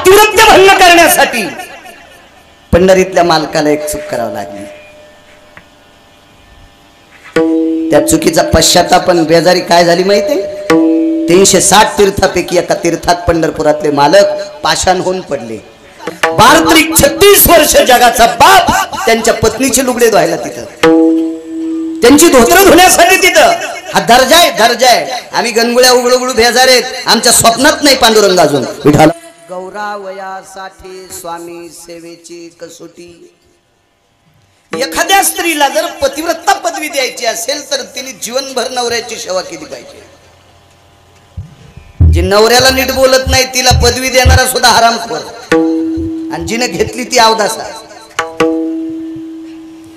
पातिव्रत्य भंग करण्यासाठी पंढरीतल्या मालकाला एक चूक करावी लागली। त्या चुकीचा पश्चाताप पण बेजारी काय झाली माहितीये? 360 तीर्थापैकी एका तीर्थात पंढरपुरातले मालक पाषाण होऊन पडले। 36 वर्ष जगाचा बाप त्यांच्या पत्नीचे लुगडे धुवायला तिथं, त्यांची धोतर धुण्यासाठी तिथं। हा दर्जा आहे, दर्जा आहे। आम्ही गणगुळ्या उघडू भेजार आहेत, आमच्या स्वप्नात नाही पांडुरंग अजून विठाला। गौरावयासाठी स्वामी सेवेची कसोटी। एखाद्या स्त्रीला जर पतिव्रता पदवी द्यायची असेल तर तिने जीवनभर नवऱ्याची सेवा केली पाहिजे। जी नवऱ्याला नीट बोलत नाही तिला पदवी देणारा सुद्धा हरामखोर, आणि जिने घेतली ती अवदासा।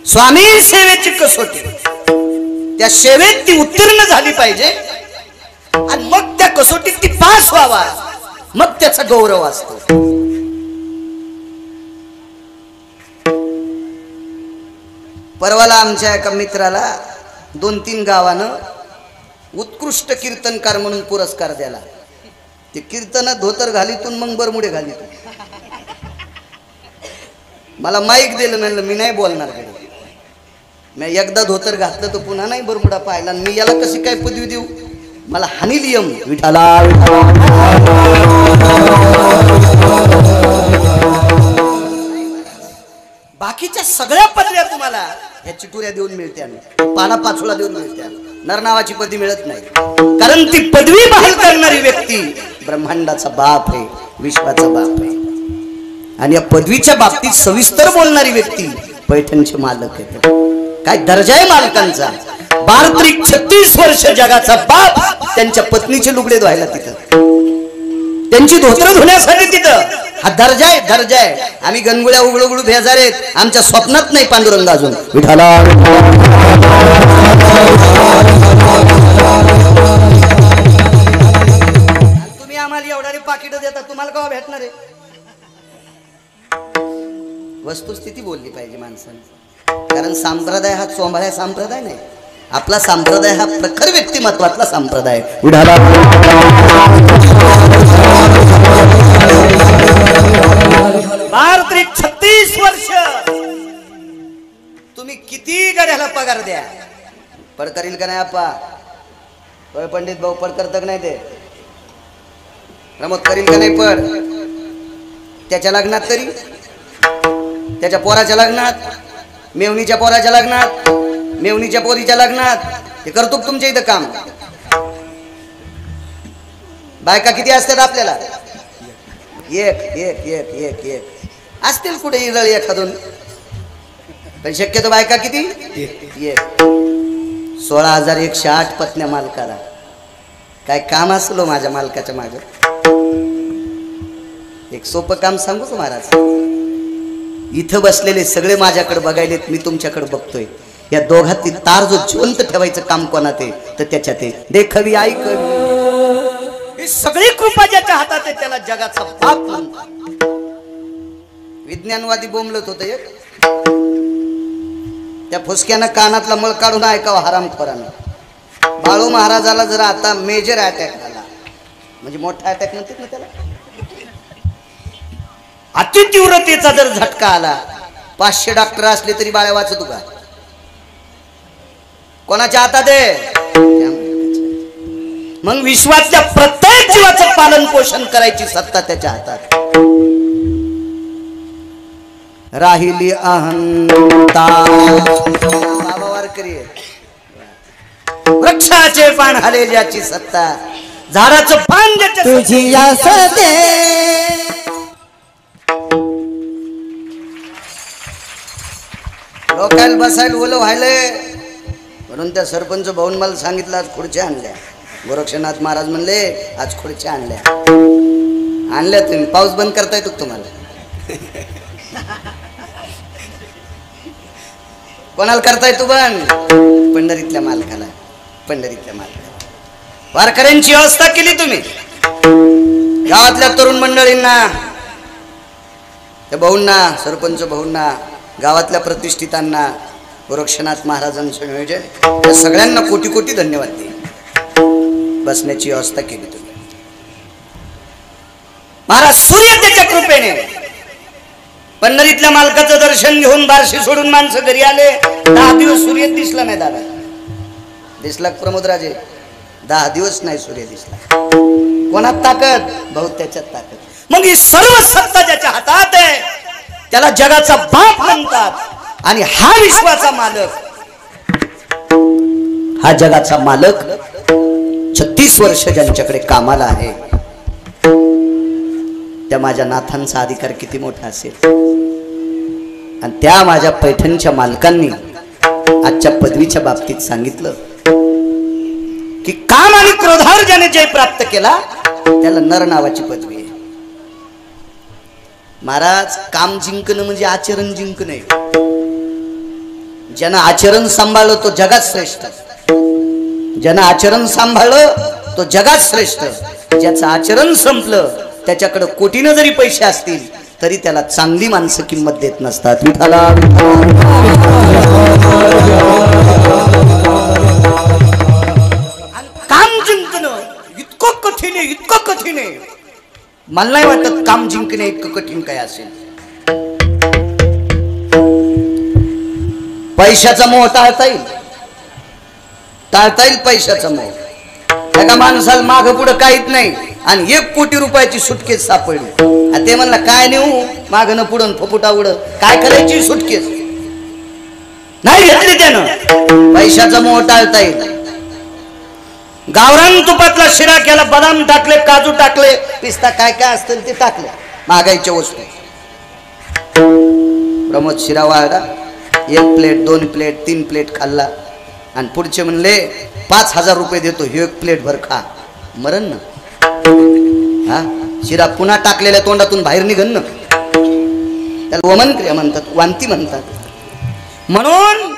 स्वामी सेवेची कसोटी, त्या सेवेत ती उत्तीर्ण झाली पाहिजे आणि मग त्या कसोटीत ती पास व्हावा, मग त्याचा गौरव असतो। परवाला आमच्या एका मित्राला 2-3 गावानं उत्कृष्ट कीर्तनकार म्हणून पुरस्कार दिला। ते कीर्तन धोतर घालीतून मग बरमुडे घालीतून मला माईक दिलं, म्हणलं मी नाही बोलणार कडे। मी एकदा धोतर घातलं तर पुन्हा नाही बरमुडा पाहिला, मी याला कशी काय पदवी देऊ? मला हानिलियम विठाला। बाकीच्या सगळ्या पदव्या तुम्हाला ह्या चिटुऱ्या देऊन मिळत्या, पाला पाचोळा देऊन मिळत्या, नर नावाची पदवी मिळत नाही। कारण ती पदवी बहाल करणारी व्यक्ती ब्रह्मांडाचा बाप आहे, विश्वाचा बाप आहे, आणि या पदवीच्या बाबतीत सविस्तर बोलणारी व्यक्ती पैठणचे मालक आहेत। काय दर्जा आहे मालकांचा! 36 वर्ष जगाचा बाप त्यांच्या पत्नीचे लुगडे धुवायला तिथं, त्यांची धोतर धुण्यासाठी तिथं। हा दर्जा आहे, दर्जा आहे। आम्ही गणगुळ्या उघडू भेजार आहेत, आमच्या स्वप्नात नाही पांडुरंग अजून विठाला। तुम्ही आम्हाला एवढारी पाकिट देता, तुम्हाला केव्हा भेटणार आहे? वस्तुस्थिती बोलली पाहिजे माणसाने, कारण संप्रदाय हा चोंबाळ्या संप्रदाय नाही, आपला संप्रदाय हा प्रखर व्यक्तिमत्वातला संप्रदाय। 36 वर्ष तुम्ही किती गड्याला पगार द्या, पड करील का नाही आपा? पंडित भाऊ पड करत नाही, ते प्रमोद करील का नाही पड? त्याच्या लग्नात तरी, त्याच्या पोराच्या लग्नात, मेवणीच्या पोराच्या लग्नात, मेवणीच्या पोरीच्या लग्नात हे करतो तुमच्या इथं काम। बायका किती असतात आपल्याला? एक एक एक एक एक असतील कुठे इरळ एखादून, पण शक्यतो बायका किती? एक। 16,108 पत्न्या मालकाला। काय काम असलो माझ्या मालकाच्या मागे? एक सोपं काम सांगू का महाराज? इथं बसलेले सगळे माझ्याकडे बघायलेत, मी तुमच्याकडे बघतोय। या दोघातील तार जो जिवंत ठेवायचं काम कोणात आहे तर त्याच्यात आहे। देखवी ऐकवी ही सगळी कृपा ज्याच्या हातात आहे त्याला जगाचा बाप म्हणतात। विज्ञानवादी बोंबलत होतं एक, त्या फुसक्यानं कानातला मळ काढून ऐकावं हरामखोरानं। बाळू महाराजाला जर आता मेजर अटॅक आला, म्हणजे मोठा अटॅक म्हणतात ना त्याला, अतितीव्रतेचा जर झटका आला, 500 डॉक्टर असले तरी बाळ्या वाचत का? कोणाच्या हातात आहे? मग विश्वातल्या प्रत्येक जीवाचं पालन पोषण करायची सत्ता त्याच्या हातात। राहिली अहंता बाबा वारकरी, वृक्षाचे पान हाले ज्याची सत्ता, झाडाचं पान ज्याच्या तुझी यासते। लोकायला बसायला ओलं व्हायलंय म्हणून त्या सरपंच भाऊन मला सांगितलं आज खुर्च्या आणल्या। गोरक्षनाथ महाराज म्हणले आज खुर्च्या आणल्या तुम्ही, पाऊस बंद करता येतो तुम्हाला? कोणाला करता येतो बंद? पंढरीतल्या मालकाला, पंढरीतल्या मालकाला। वारकऱ्यांची व्यवस्था केली तुम्ही, गावातल्या तरुण मंडळींना, त्या भाऊंना, सरपंच भाऊंना, गावातल्या प्रतिष्ठितांना, गोरक्षनाथ महाराजांचं नियोजन, त्या सगळ्यांना कोटी कोटी धन्यवाद दे। बसण्याची व्यवस्था केली तुम्ही। महाराज सूर्य त्याच्या कृपेने पंढरीतल्या मालकाचं दर्शन घेऊन बारशी सोडून माणसं घरी आले. 10 दिवस सूर्य दिसला नाही. दादा दिसला प्रमोदराजे? 10 दिवस नाही सूर्य दिसला. कोणात ताकद? भाऊ त्याच्यात ताकद. मग ही सर्व सत्ता ज्याच्या हातात आहे त्याला जगाचा बाप म्हणतात. आणि हा विश्वाचा मालक, हा जगाचा मालक 36 वर्ष ज्यांच्याकडे कामाला आहे त्या माझ्या नाथांचा अधिकार किती मोठा असेल. आणि त्या माझ्या पैठणच्या मालकांनी आजच्या पदवीच्या बाबतीत सांगितलं की काम आणि क्रोधावर ज्याने जय प्राप्त केला त्याला नर नावाची पदवी आहे. महाराज काम जिंकणं म्हणजे आचरण जिंकणं आहे. ज्यानं आचरण सांभाळलं तो जगात श्रेष्ठ. ज्यानं आचरण सांभाळलं तो जगात श्रेष्ठ. ज्याचं आचरण संपलं त्याच्याकडे कोटीनं जरी पैसे असतील तरी त्याला चांगली माणसं किंमत देत नसतात. विठाला काम जिंकणं इतकं कठीण आहे, इतकं कठीण आहे. मला नाही वाटत काम जिंकणे इतकं कठीण काय असेल. पैशाचा मोह टाळता येईल, टाळता येईल पैशाचा मोह. एका माणसाला माग पुढे काहीच नाही आणि 1 कोटी रुपयाची सुटकेस सापडली. ते म्हणला काय नेऊ, माग न पुढं फुफुटा उड, काय करायची सुटकेस नाही घेतली त्यानं. पैशाचा मोह टाळता येईल. गावरान तुपातला शिरा केला, बदाम टाकले, काजू टाकले, पिस्ता काय काय असतील ते टाकले, महागाईच्या वस्तू. प्रमोद शिरा वाळला, 1 प्लेट 2 प्लेट 3 प्लेट खाल्ला आणि पुढचे म्हणले 5000 रुपये देतो, हे 1 प्लेट भर खा, मरण ना. हा शिरा पुन्हा टाकलेल्या तोंडातून बाहेर निघन ना. त्याला वमन क्रिया म्हणतात, वांती म्हणतात. म्हणून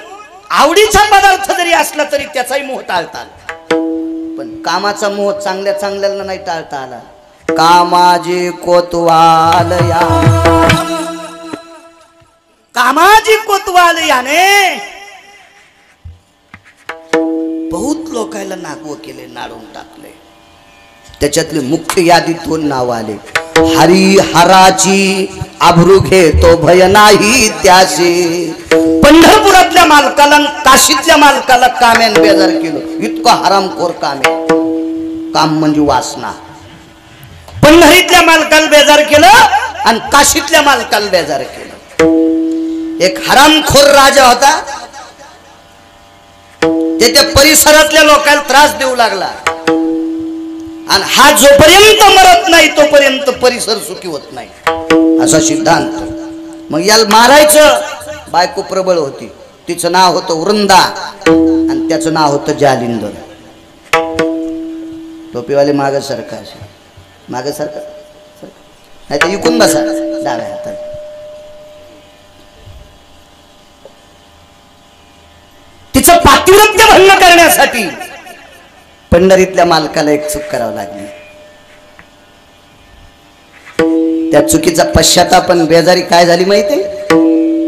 आवडीचा पदार्थ जरी असला तरी त्याचाही मोह टाळता आला. पण कामाचा मोह चांगल्या चांगल्याला नाही टाळता आला. कामाजी कोतवाल या, कामाजी कोतवाल याने बहुत लोकांना नागव केले, नाडून टाकले. त्याच्यातले मुख्य यादीत 2 नाव आले. हरिहराची आभरू घेतो भय नाही त्याशी. पंढरपुरातल्या मालकाला काशीतल्या मालकाला काम्यान बेजार केलं. इतकं हरामखोर काम आहे. काम म्हणजे वासना. पंढरीतल्या मालकाला बेजार केलं आणि काशीतल्या मालकाला बेजार केलं. एक हरामखोर राजा होता, ते त्या परिसरातल्या लोकांना त्रास देऊ लागला. आणि हा जोपर्यंत मरत नाही तोपर्यंत परिसर सुखी होत नाही, असा सिद्धांत. मग याला मारायचं. बायको प्रबळ होती, तिचं नाव होतं वृंदा आणि त्याचं नाव होतं जालिंदर. टोपीवाले माग सरका, माग सरका, नाही तर इकून बसा डाव्या हातात. तिचं पातिव्रत्य भंग करण्यासाठी पंढरीतल्या मालकाला एक चूक करावं लागली. त्या चुकीचा पश्चाताप आणि बेजारी काय झाली माहिती?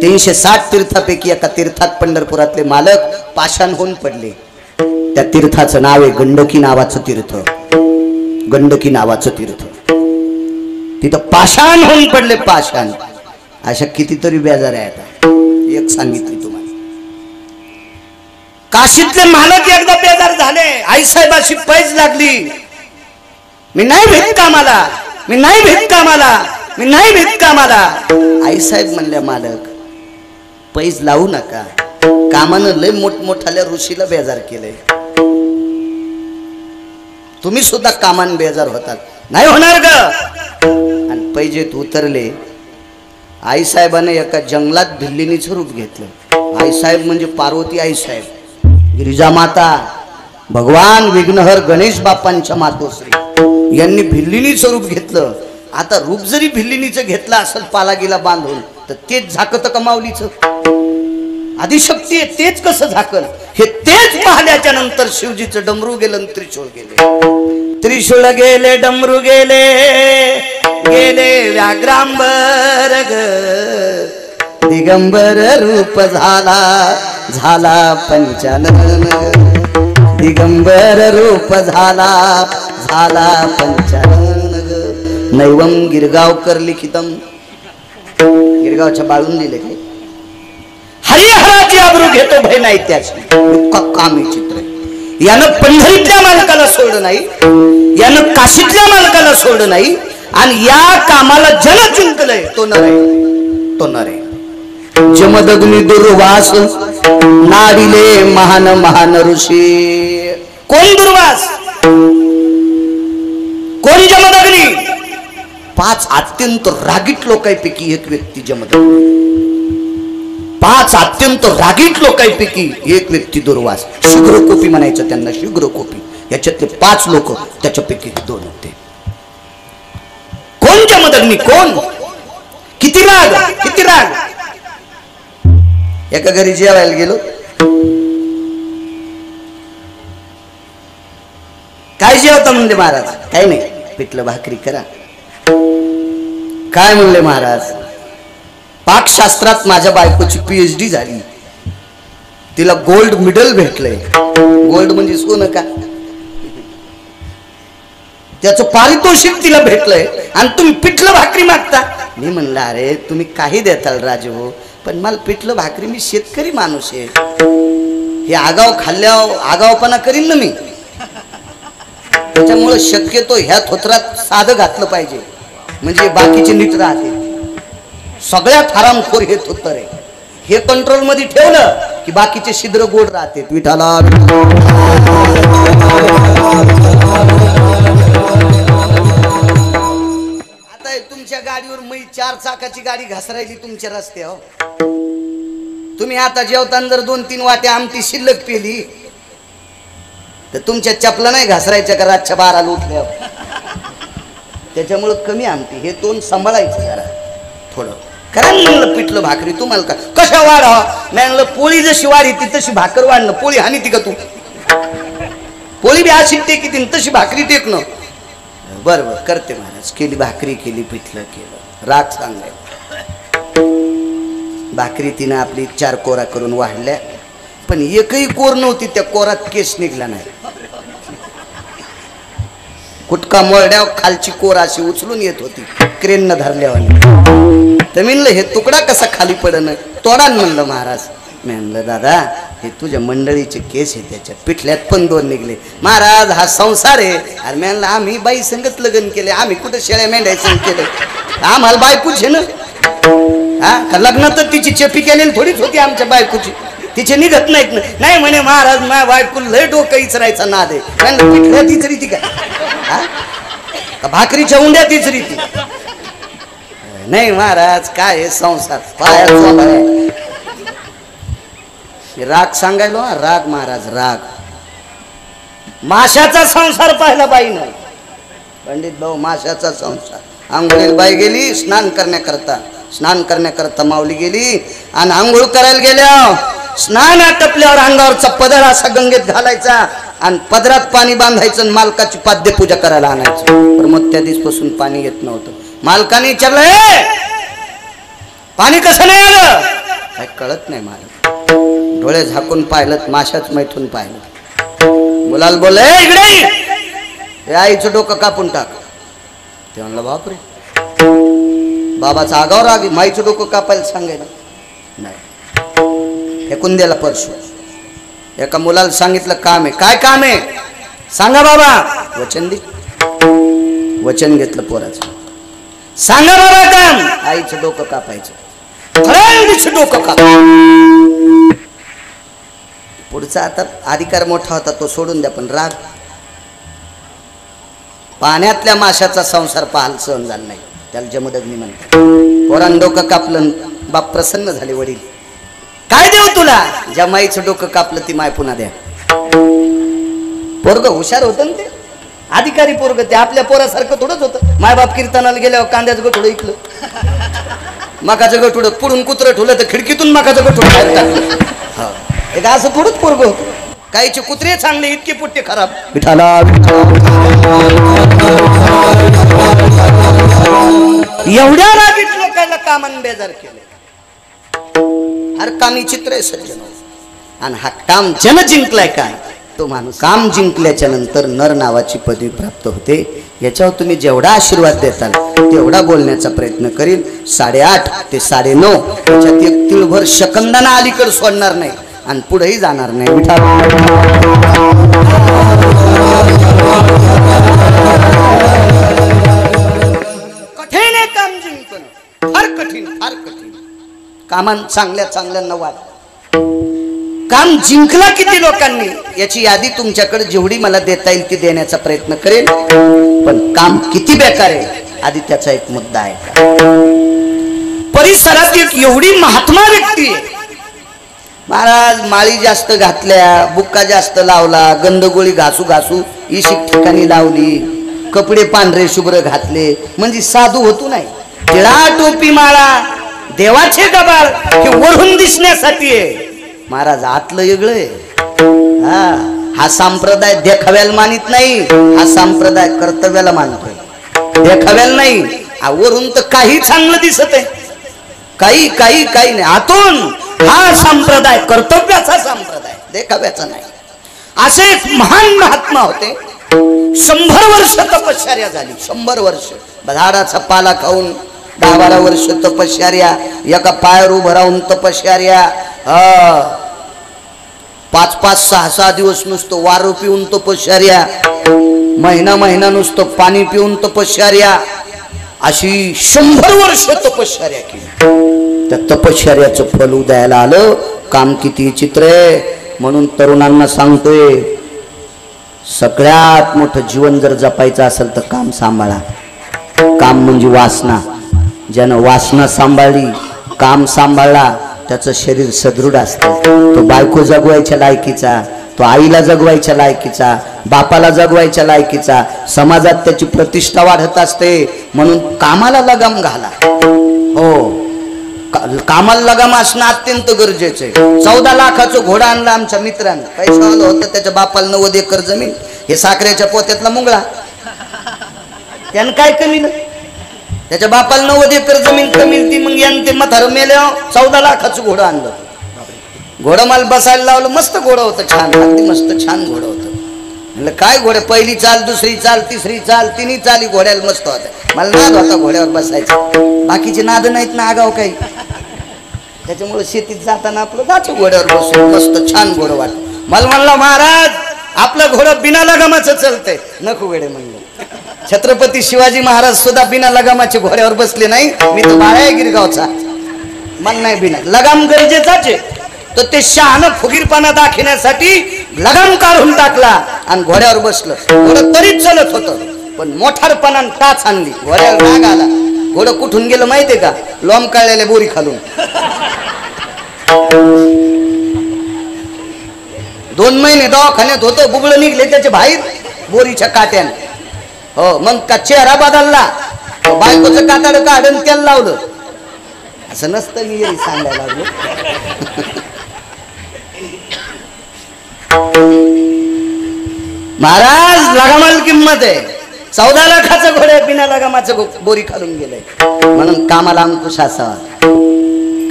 360 तीर्थापैकी एका तीर्थात पंढरपुरातले मालक पाषाण होऊन पडले. त्या तीर्थाचं नाव आहे गंडकी नावाचं तीर्थ. गंडकी नावाचं तीर्थ. तिथं पाषाण होऊन पडले, पाषाण. अशा कितीतरी बेजारी आहेत. एक सांगितली तुम्हाला. काशीतले मालक एकदा बेजार झाले. आईसाहेबाशी पैज लागली, मी नाही भेट कामाला, मी नाही भेट कामाला, मी नाही भेट कामाला. आईसाहेब म्हणल्या मालक पैज लावू नका, कामानं लय मोठमोठाल्या ऋषीला बेजार केलंय. तुम्ही सुद्धा कामान बेजार होतात. नाही होणार ग. आणि पैजेत उतरले. आईसाहेबाने एका जंगलात भिल्लिनीचं रूप घेतलं. आईसाहेब म्हणजे पार्वती आईसाहेब, गिरिजा माता, भगवान विघ्नहर गणेश बाप्पांच्या मातोश्री यांनी भिल्लिनीचं रूप घेतलं. आता रूप जरी भिल्लिनीचं घेतलं असेल पालागीला बांधून तर तेच झाकत का माऊलीचं? आदिशक्ती आहे, तेच कसं झाकल? हे तेच पाहिल्याच्या नंतर शिवजीचं डमरू गेलं आणि त्रिशूळ गेले. त्रिशूळ गेले, डमरू गेले, गेले व्याघ्रांबर ग. दिगंबर रूप झाला, झाला पंचानन. दिगंबर रूप झाला, झाला पंचानन. नैवम गिरगावकर लिखितम, गिरगावच्या बाळून लिहिले काय, हरिहराची आबरू घेतो भय नाही त्याची. काम आहे चित्र. यानं पंढरीतल्या मालकाला सोडलं नाही, यानं काशीतल्या मालकाला सोडलं नाही, आणि या कामाला जन जिंकलंय तो नर आहे, तो नर आहे. जमदग्नी दुर्वास नाडिले महान महान ऋषी. कोण दुर्वास, कोण जमदग्नी? 5 अत्यंत रागीट लोकांपैकी एक व्यक्ती जमदग्नी. 5 अत्यंत रागीट लोकांपैकी एक व्यक्ती दुर्वास. शीघ्रकोपी म्हणायचं त्यांना, शीघ्रकोपी. याच्यातले 5 लोक त्याच्यापैकी 2 होते. कोण जमदग्नी, कोण? किती राग, किती राग. एका घरी जेवायला गेलो, काय जेवता म्हणले महाराज? काही नाही, पिठलं भाकरी करा. काय म्हणले महाराज? पाकशास्त्रात माझ्या बायकोची PhD झाली, तिला गोल्ड मेडल भेटलंय. गोल्ड म्हणजे सोनं का? त्याचं पारितोषिक तिला भेटलंय, आणि तुम्ही पिठलं भाकरी मागता. मी म्हणलं अरे तुम्ही काही देताल राजू, पण मला पिठलं भाकरी, मी शेतकरी माणूस आहे, हे आगाव खाल्ल्यावर आगावपणा करीन ना मी. त्याच्यामुळे शक्यतो ह्या थोत्रात साधं घातलं पाहिजे, म्हणजे बाकीचे नीट राहते. सगळ्यात हरामखोर हे थोतर आहे. हे कंट्रोल मध्ये ठेवलं की बाकीचे छिद्र गोड राहते. विठाला आता तुमच्या गाडीवर मी 4 चाकाची गाडी घसरायली तुमच्या रस्त्यावर. तुम्ही आता जेवताना जर 2-3 वाट्या आमटी शिल्लक पेली तर तुमच्या चपला नाही घसरायच्या का रातच्या 12ला उठल्यावर. त्याच्यामुळं कमी आमटी, हे तोंड सांभाळायचं जरा थोडं. कारण म्हणलं पिठलं भाकरी तुम्हाला का कशा वाढावा? म्हणलं पोळी जशी वाढी ती तशी भाकर वाढणं. पोळी हानी ती का तू? पोळी बी अशी टेकी तशी भाकरी टेकणं. बरोबर करते महाराज. केली भाकरी, केली पिठलं केलं. राग सांगाय भाकरी तिनं आपली 4 कोरा करून वाढल्या, पण एकही कोर नव्हती त्या कोरात केस निघला नाही. कुटका मोरड्या खालची कोर अशी उचलून येत होती क्रेननं धरल्यावानी. तर म्हणलं हे तुकडा कसा खाली पडणं, तोडान म्हणलं महाराज. म्हणलं दादा हे तुझ्या मंडळीचे केस आहे, त्याच्यात पिठल्यात पण 2 निघले. महाराज हा संसार आहे. अरे म्हणलं आम्ही बाई संगत लग्न केले, आम्ही कुठं शेळ्या मेंढ्या संग केलं, आम्हाला बायकोच आहे ना. हा का लग्न तर तिची चेपी केलेली थोडीच होती आमच्या बायकोची, तिचे निघत नाहीत ना. नाही म्हणे महाराज माझ्या बायको लय डोकं इचरायचा नाद आहे. म्हणलं पिठल्या तिचरी ती का भाकरीच्या उंड्या तिचरी ती? नाही महाराज काय हे संसार पायाचा. राग सांगायलो, राग महाराज राग. माशाचा संसार पाहिला बाईनं. पंडित भाऊ माशाचा संसार. आंघोळीला बाई गेली स्नान करण्याकरता माऊली गेली, आणि आंघोळ करायला गेल्या स्नान आटपल्यावर अंगावरचा पदर असा गंगेत घालायचा, आणि पदरात पाणी बांधायचं, आणि मालकाची पाद्यपूजा करायला आणायचं. तर मग त्या दिवसपासून पाणी येत नव्हतं. मालकाने विचारलं पाणी कसं नाही आलं? काय कळत नाही मला. डोळे झाकून पाहिलं, माशाच मैथून पाहिलं. मुलाला बोलले इकडे आईचं डोकं कापून टाक. ते म्हणलं बापरे. बाबाचा आगावर राग, माईचं डोकं कापायला सांगायला नाही, फेकून द्यायला परशु. एका मुलाला सांगितलं काम आहे. काय काम आहे सांगा बाबा. वचन दे. वचन घेतलं पोराचं. सांगा बाबा काम. आईचं डोकं कापायचं. डोकं काप. पुढचा आता अधिकार मोठा होता तो सोडून द्या, पण राग. पाण्यातल्या माशाचा संसार पाहाल सहन झाला नाही, त्याला जमदग्नी म्हणतात. पोरान डोकं कापलं, बाप प्रसन्न झाले. वडील काय देऊ तुला? ज्या माईचं डोकं कापलं ती माय पुन्हा द्या. पोरग हुशार होतं ना, ते अधिकारी पोरग. ते आपल्या पोरासारखं थोडंच होतं. मायबाप कीर्तनाला गेल्यावर कांद्याचं गठुडं इकलं, मकाचं गठुडं पुढून कुत्रं ठेवलं तर खिडकीतून मकाचं गठुडं बाहेर टाकलं. एक असं थोडंच पोरग होतं. काहीचे कुत्रे चांगले, इतके पुट्टे खराब. विठाला एवढ्या रागीट लोकांना कामानं बेजार केले. हर कामी चित्र आहे सज्जन, आणि हा काम जन जिंकलाय काय? तो माणूस काम जिंकल्याच्या नंतर नर नावाची पदवी प्राप्त होते. याच्यावर तुम्ही जेवढा आशीर्वाद देताल तेवढा बोलण्याचा प्रयत्न करील. 8:30 ते 9:30 याच्यात एक तिळभर शकंदाना अलीकडे सोडणार नाही आणि पुढेही जाणार नाही. कठीण आहे काम जिंकणं, फार कठीण, फार कठीण. कामान चांगल्यांना वाट. काम जिंकला किती लोकांनी याची यादी तुमच्याकडे जेवढी मला देता येईल ती देण्याचा प्रयत्न करेन. पण काम किती बेकार आहे आधी त्याचा एक मुद्दा आहे. परिसरात एक एवढी महात्मा व्यक्ती आहे. महाराज माळी जास्त घातल्या, बुक्का जास्त लावला, गंधगोळी घासू घासू इशिक ठिकाणी लावली, कपडे पांढरे शुभ्र घातले म्हणजे साधू होतो नाही. टिळा टोपी माळा देवाचे गबाळ हे वरून दिसण्यासाठी आहे. महाराज आतलं वेगळं आहे. हा संप्रदाय देखाव्याला मानित नाही, हा संप्रदाय कर्तव्याला मानतोय. देखाव्याला नाही, वरून तर काही चांगलं दिसत आहे, काही नाही. आतून हा संप्रदाय कर्तव्याचा संप्रदाय, देखाव्याचा नाही. असे एक महान महात्मा होते. 100 वर्ष तपश्चर्या झाली. 100 वर्ष झाडाचा पाला खाऊन, 10-12 वर्ष तपश्चर्या, एका पायावर उभं राहून तपश्चर्या, 5-5, 6-6 दिवस नुसतं वारं पिऊन तपश्चर्या, महिना नुसतं पाणी पिऊन तपश्चर्या, अशी 100 वर्ष तपश्चर्या केली. त्या तपश्चर्याचं फल उदयाला आलं. काम किती विचित्र आहे. म्हणून तरुणांना सांगतोय, सगळ्यात मोठं जीवन जर जपायचं असेल तर काम सांभाळा. काम म्हणजे वासना. ज्यानं वासना सांभाळली, काम सांभाळला, त्याचं शरीर सदृढ असतं. तो बायको जगवायच्या लायकीचा, तो आईला जगवायच्या लायकीचा, बापाला जगवायच्या लायकीचा, समाजात त्याची प्रतिष्ठा वाढत असते. म्हणून कामाला लगाम घाला. हो, कामाला लगाम असणं अत्यंत गरजेचं आहे. 14 लाखाचं घोडा आणला आमच्या मित्रानं. पैसा आलं होतं, त्याच्या बापाला 90 एकर जमीन, हे साखरेच्या पोत्यातला मुंगळा. त्यानं काय कमी ना, त्याच्या बापाला 90 एकर जमीन कमी ती. मग यानं ते म्हातार मेल्या 14 लाखाचं घोडं आणलं. घोडं मला बसायला लावलं. मस्त घोडं होतं, छान, अगदी मस्त छान घोडं होतं. म्हणलं काय घोडे, पहिली चाल, दुसरी चाल, तिसरी चाल, तिन्ही चाली घोड्याला मस्त होत्या. मला नाद होता घोड्यावर बसायचा. बाकीचे नाद नाहीत ना आगाव काही. त्याच्यामुळे शेतीत जाताना आपलं जायचं घोड्यावर बसून, मस्त छान घोडं वाटत. मला म्हणला, महाराज आपलं घोडं बिना लगामाचं चालतंय. नको वेडे म्हणलं. छत्रपती शिवाजी महाराज सुद्धा बिना लगामाचे घोड्यावर बसले नाही. मी तर बाळा गिरगावचा, मला नाही बिना लगाम गरजेचाच आहे. तर ते शहाणं फुगीरपणा दाखवण्यासाठी लगाम काढून टाकला आणि घोड्यावर बसलं. घोडं तरीच चलत होतं, पण मोठारपणानं टाच आणली. घोड्यावर राग आला. घोडं कुठून गेलं माहितीये का? लोम काढलेल्या बोरी खालून. 2 महिने दवाखान्यात होतं. बुबळं निघले त्याचे बाहेर बोरीच्या काट्याने. हो, मग का चेहरा बदलला, बायकोचं कातड काढून त्याला लावलं. असं नसतं, मी सांगायला लागलो. महाराज लगामाला किंमत आहे. 14 लाखाचं घोडे बिना लगामाचं बोरी खालून गेलंय. म्हणून कामाला अंकुश असावा,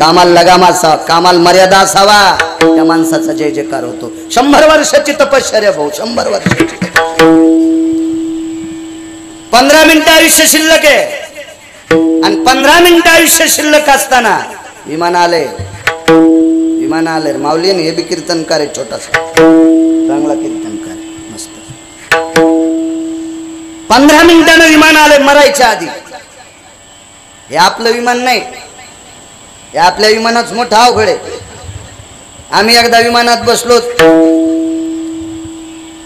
कामाला लगाम असावा, कामाला मर्यादा असावा. त्या माणसाचा जय जयकार होतो. 100 वर्षाची तपश्चर्या भाऊ, 100 वर्षाची. 15 मिनिटं आयुष्य शिल्लक आहे. आणि 15 मिनिटं आयुष्य शिल्लक असताना विमान आले. माऊलीने हे बी कीर्तनकार आहे, छोटासा चांगला कीर्तनकार आहे, मस्त. 15 मिनिटानं विमान आले मरायच्या आधी. हे आपलं विमान नाही, हे आपल्या विमानाच मोठं अवघड आहे. आम्ही एकदा विमानात बसलो,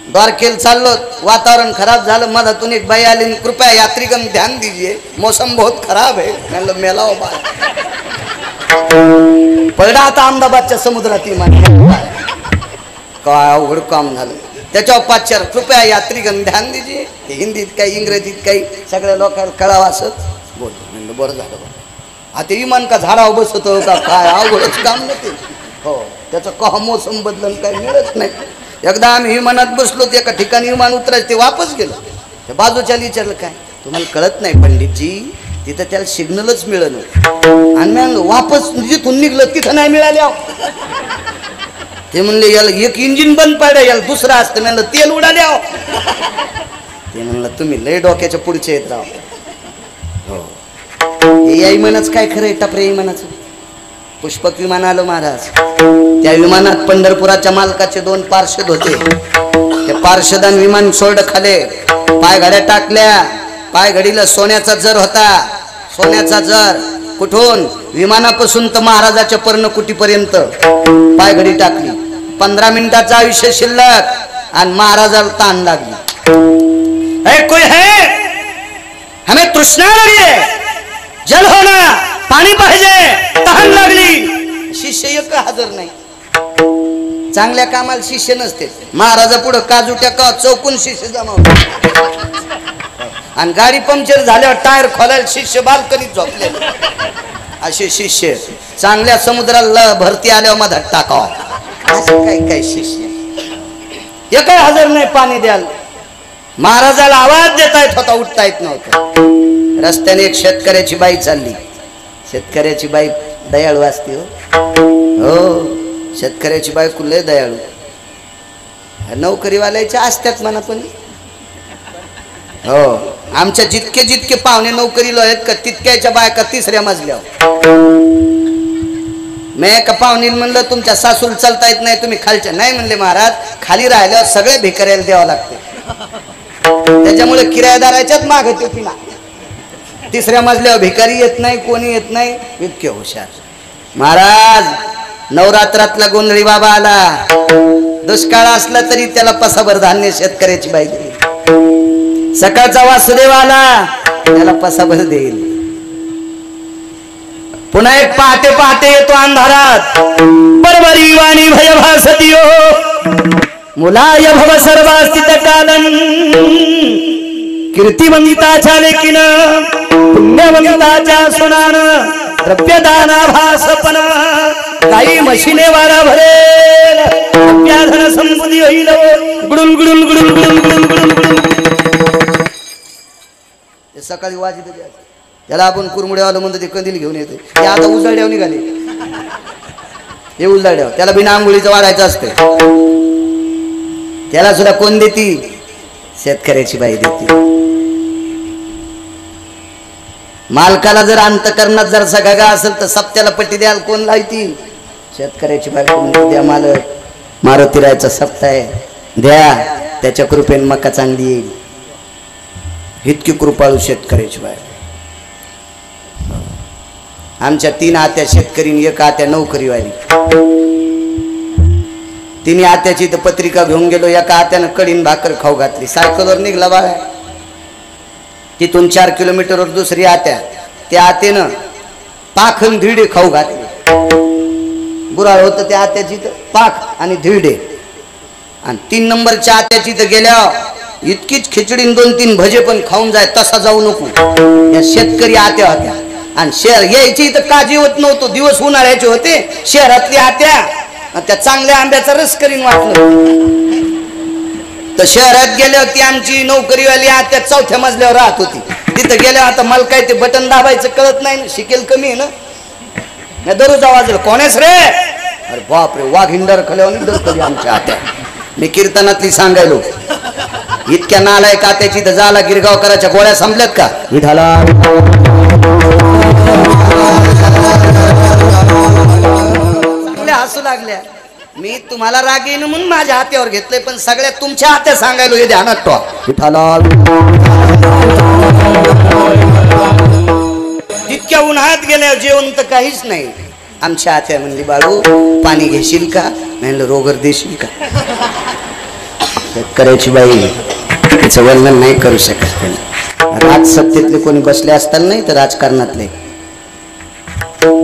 द्वारकेला चाललो, वातावरण खराब झालं. मधातून एक बाई आली, कृपया यात्रीगण ध्यान दीजिए, मौसम बहुत खराब है. म्हणलं मेला हो बा. पडला आता अहमदाबादच्या समुद्रात विमान. काय अवघड काम झालं. त्याच्यावर 5-4 कृपया यात्रीगण ध्यान दीजिए. ते हिंदीत काही, इंग्रजीत काही, सगळ्या लोकांना कळावं असं बोल. म्हणलं बरं झालं बा. आता विमान का झाडावर बसवतो का काय? अवघडच काम नव्हते. हो, त्याचं कहा मोसम बदलून काही मिळत नाही. एकदा आम्ही विमानात बसलो, एका ठिकाणी विमान उतरायचं, ते वापस गेलं. त्या बाजूच्या विचारलं, काय तुम्हाला कळत नाही पंडितजी, तिथं त्याला सिग्नलच मिळलं. आणि मग वापस जिथून निघलं तिथं नाही मिळाले. ते म्हणले याला एक इंजिन बंद पाडलं, याला दुसरं असतं. म्हणलं तेल उडा द्याव. ते म्हणलं तुम्ही लय डोक्याच्या पुढचे येत राव. हो हे विमानाच काय खरंय टपरे विमानाचं. पुष्पक विमान आलं महाराज. त्या विमानात पंढरपुराच्या मालकाचे 2 पार्षद होते. त्या पार्षदान विमान सोडलं खाले, पाय घड्या टाकल्या. पाय घडीला सोन्याचा जर होता, सोन्याचा जर. कुठून? विमानापासून तर महाराजाच्या पर्णकुटीपर्यंत पाय घडी टाकली. 15 मिनिटाचा आयुष्य शिल्लक आणि महाराजाला ताण लागली. कोई है? हमें तृष्णा लगी है, जल होना, पाणी पाहिजे, तहान लागली. शिष्य एक हजर नाही. चांगल्या कामाला शिष्य नसते. महाराजा पुढे काजू टाका चौकून शिष्य जमा. आणि गाडी पंक्चर झाल्यावर टायर खोलायला शिष्य बाल्कनीत झोपले. असे शिष्य चांगल्या समुद्राला भरती आल्यावर मधात टाकावा. असं काही काही शिष्य एक हजर नाही पाणी द्याल. महाराजाला आवाज देता येत होता, उठता येत नव्हतं. रस्त्याने एक शेतकऱ्याची बाई चालली. शेतकऱ्याची बाई दयाळू असते. हो शेतकऱ्याची बाई कुठले दयाळू. नोकरीवाल्याच्या असतात म्हणा. पण हो आमच्या जितके जितके पाहुणे नोकरीला आहेत का तितक्याच्या बायका 3ऱ्या मजल्यावर. मी एका पाहुणीला म्हणलं तुमच्या सासूला चालता येत नाही, तुम्ही खालच्या. नाही म्हणले महाराज, खाली राहिल्यावर सगळे भिकाऱ्याला द्यावं लागते. त्याच्यामुळे किरायदाराच्याच मागे होती ना. 3ऱ्या मजल्यावर भिकारी येत नाही, कोणी येत नाही. इतके हुशार महाराज. नवरात्रातला गोंधळी बाबा आला. दुष्काळ असला तरी त्याला पसाभर धान्य शेतकऱ्याची बाई दिली. सकाळचा वासुदेव आला, त्याला पसाभर देईल. पुन्हा एक पहाटे पहाटे येतो अंधारात. बरोबरी वाणी भय भासतियो मुलाय भव सर्वास्थित कालन. कीर्तिवंताच्या लेकीन पुण्यवंताच्या सुनान द्रव्यदाना भासपन. काही मशीने वारा भरेल अभ्याधन संबुधी होईल. गुडुल गुडुल गुडुल गुडुल गुडुल गुडुल. सकाळी वाजित त्याला आपण कुरमुड्यावाला म्हणतो ते कंदील घेऊन येते. ते आता उजाड्यावर निघाले. हे उजाड्यावर त्याला बिना आंघोळीचं वाढायचं असतं. त्याला सुद्धा कोण देती? शेतकऱ्याची बाई देती. मालकाला जर अंतकरणात जर सगळा असेल तर सप्त्याला पट्टी द्याल कोण लावती? शेतकऱ्याची बाई. कोण द्या मालक मारुतीरायचा सप्ताह आहे द्या, त्याच्या कृपेने मका चांगली येईल. इतकी कृपाळू शेतकऱ्याची बाई. आमच्या 3 आत्या शेतकरी, 1 आत्या नोकरीवाली. 3 आत्याची तर पत्रिका घेऊन गेलो. एका आत्यानं कडीन भाकर खाऊ घातली. सायकलवर निघला बाळा. तिथून 4 किलोमीटरवर दुसरी आत्या. त्या आत्यानं पाखन धिरडे खाऊ घातले. बुराळ होतं त्या आत्याची तर पाख आणि धिरडे. आणि 3 नंबरच्या आत्याची तर गेल्या इतकीच खिचडी 2-3 भजे पण खाऊन जाय. तसा जाऊ नको. या शेतकरी आत्या होत्या. आणि शहर यायची तर काळजी होत नव्हतो. दिवस उन्हाळ्याचे होते. शहरातली आत्या त्या चांगल्या आंब्याचा रस करीन वाटलं. तर शहरात गेल्यावर ती आमची नोकरीवाली आत्या 4थ्या मजल्यावर राहत होती. तिथं गेल्यावर आता मला काय ते बटन दाबायचं कळत नाही. शिकेल कमी आहे ना. दररोज आवाज कोणेस रे? अरे बापरे, वाघ हिंडर खल्यावर आमच्या आत्या. मी कीर्तनातली सांगायलो. इतक्या नालायक आत्याची तर झाला गिरगावकराच्या गोळ्या संपल्यात का? विठाला हसू लागल्या. मी तुम्हाला राग येईन म्हणून माझ्या हात्यावर घेतलंय, पण सगळ्या तुमच्या हात्या सांगायलो हे ध्यानात ठेवा. विठाला जितक्या उन्हाळ्यात गेल्या जेवण तर काहीच नाही. आमच्या हात्या म्हणली बाळू पाणी घेशील का? म्हणलं रोगर देशील का? शेतकऱ्याची बाई तिचं वर्णन नाही करू शकत. राज सत्तेतले कोणी बसले असताना नाही तर राजकारणातले.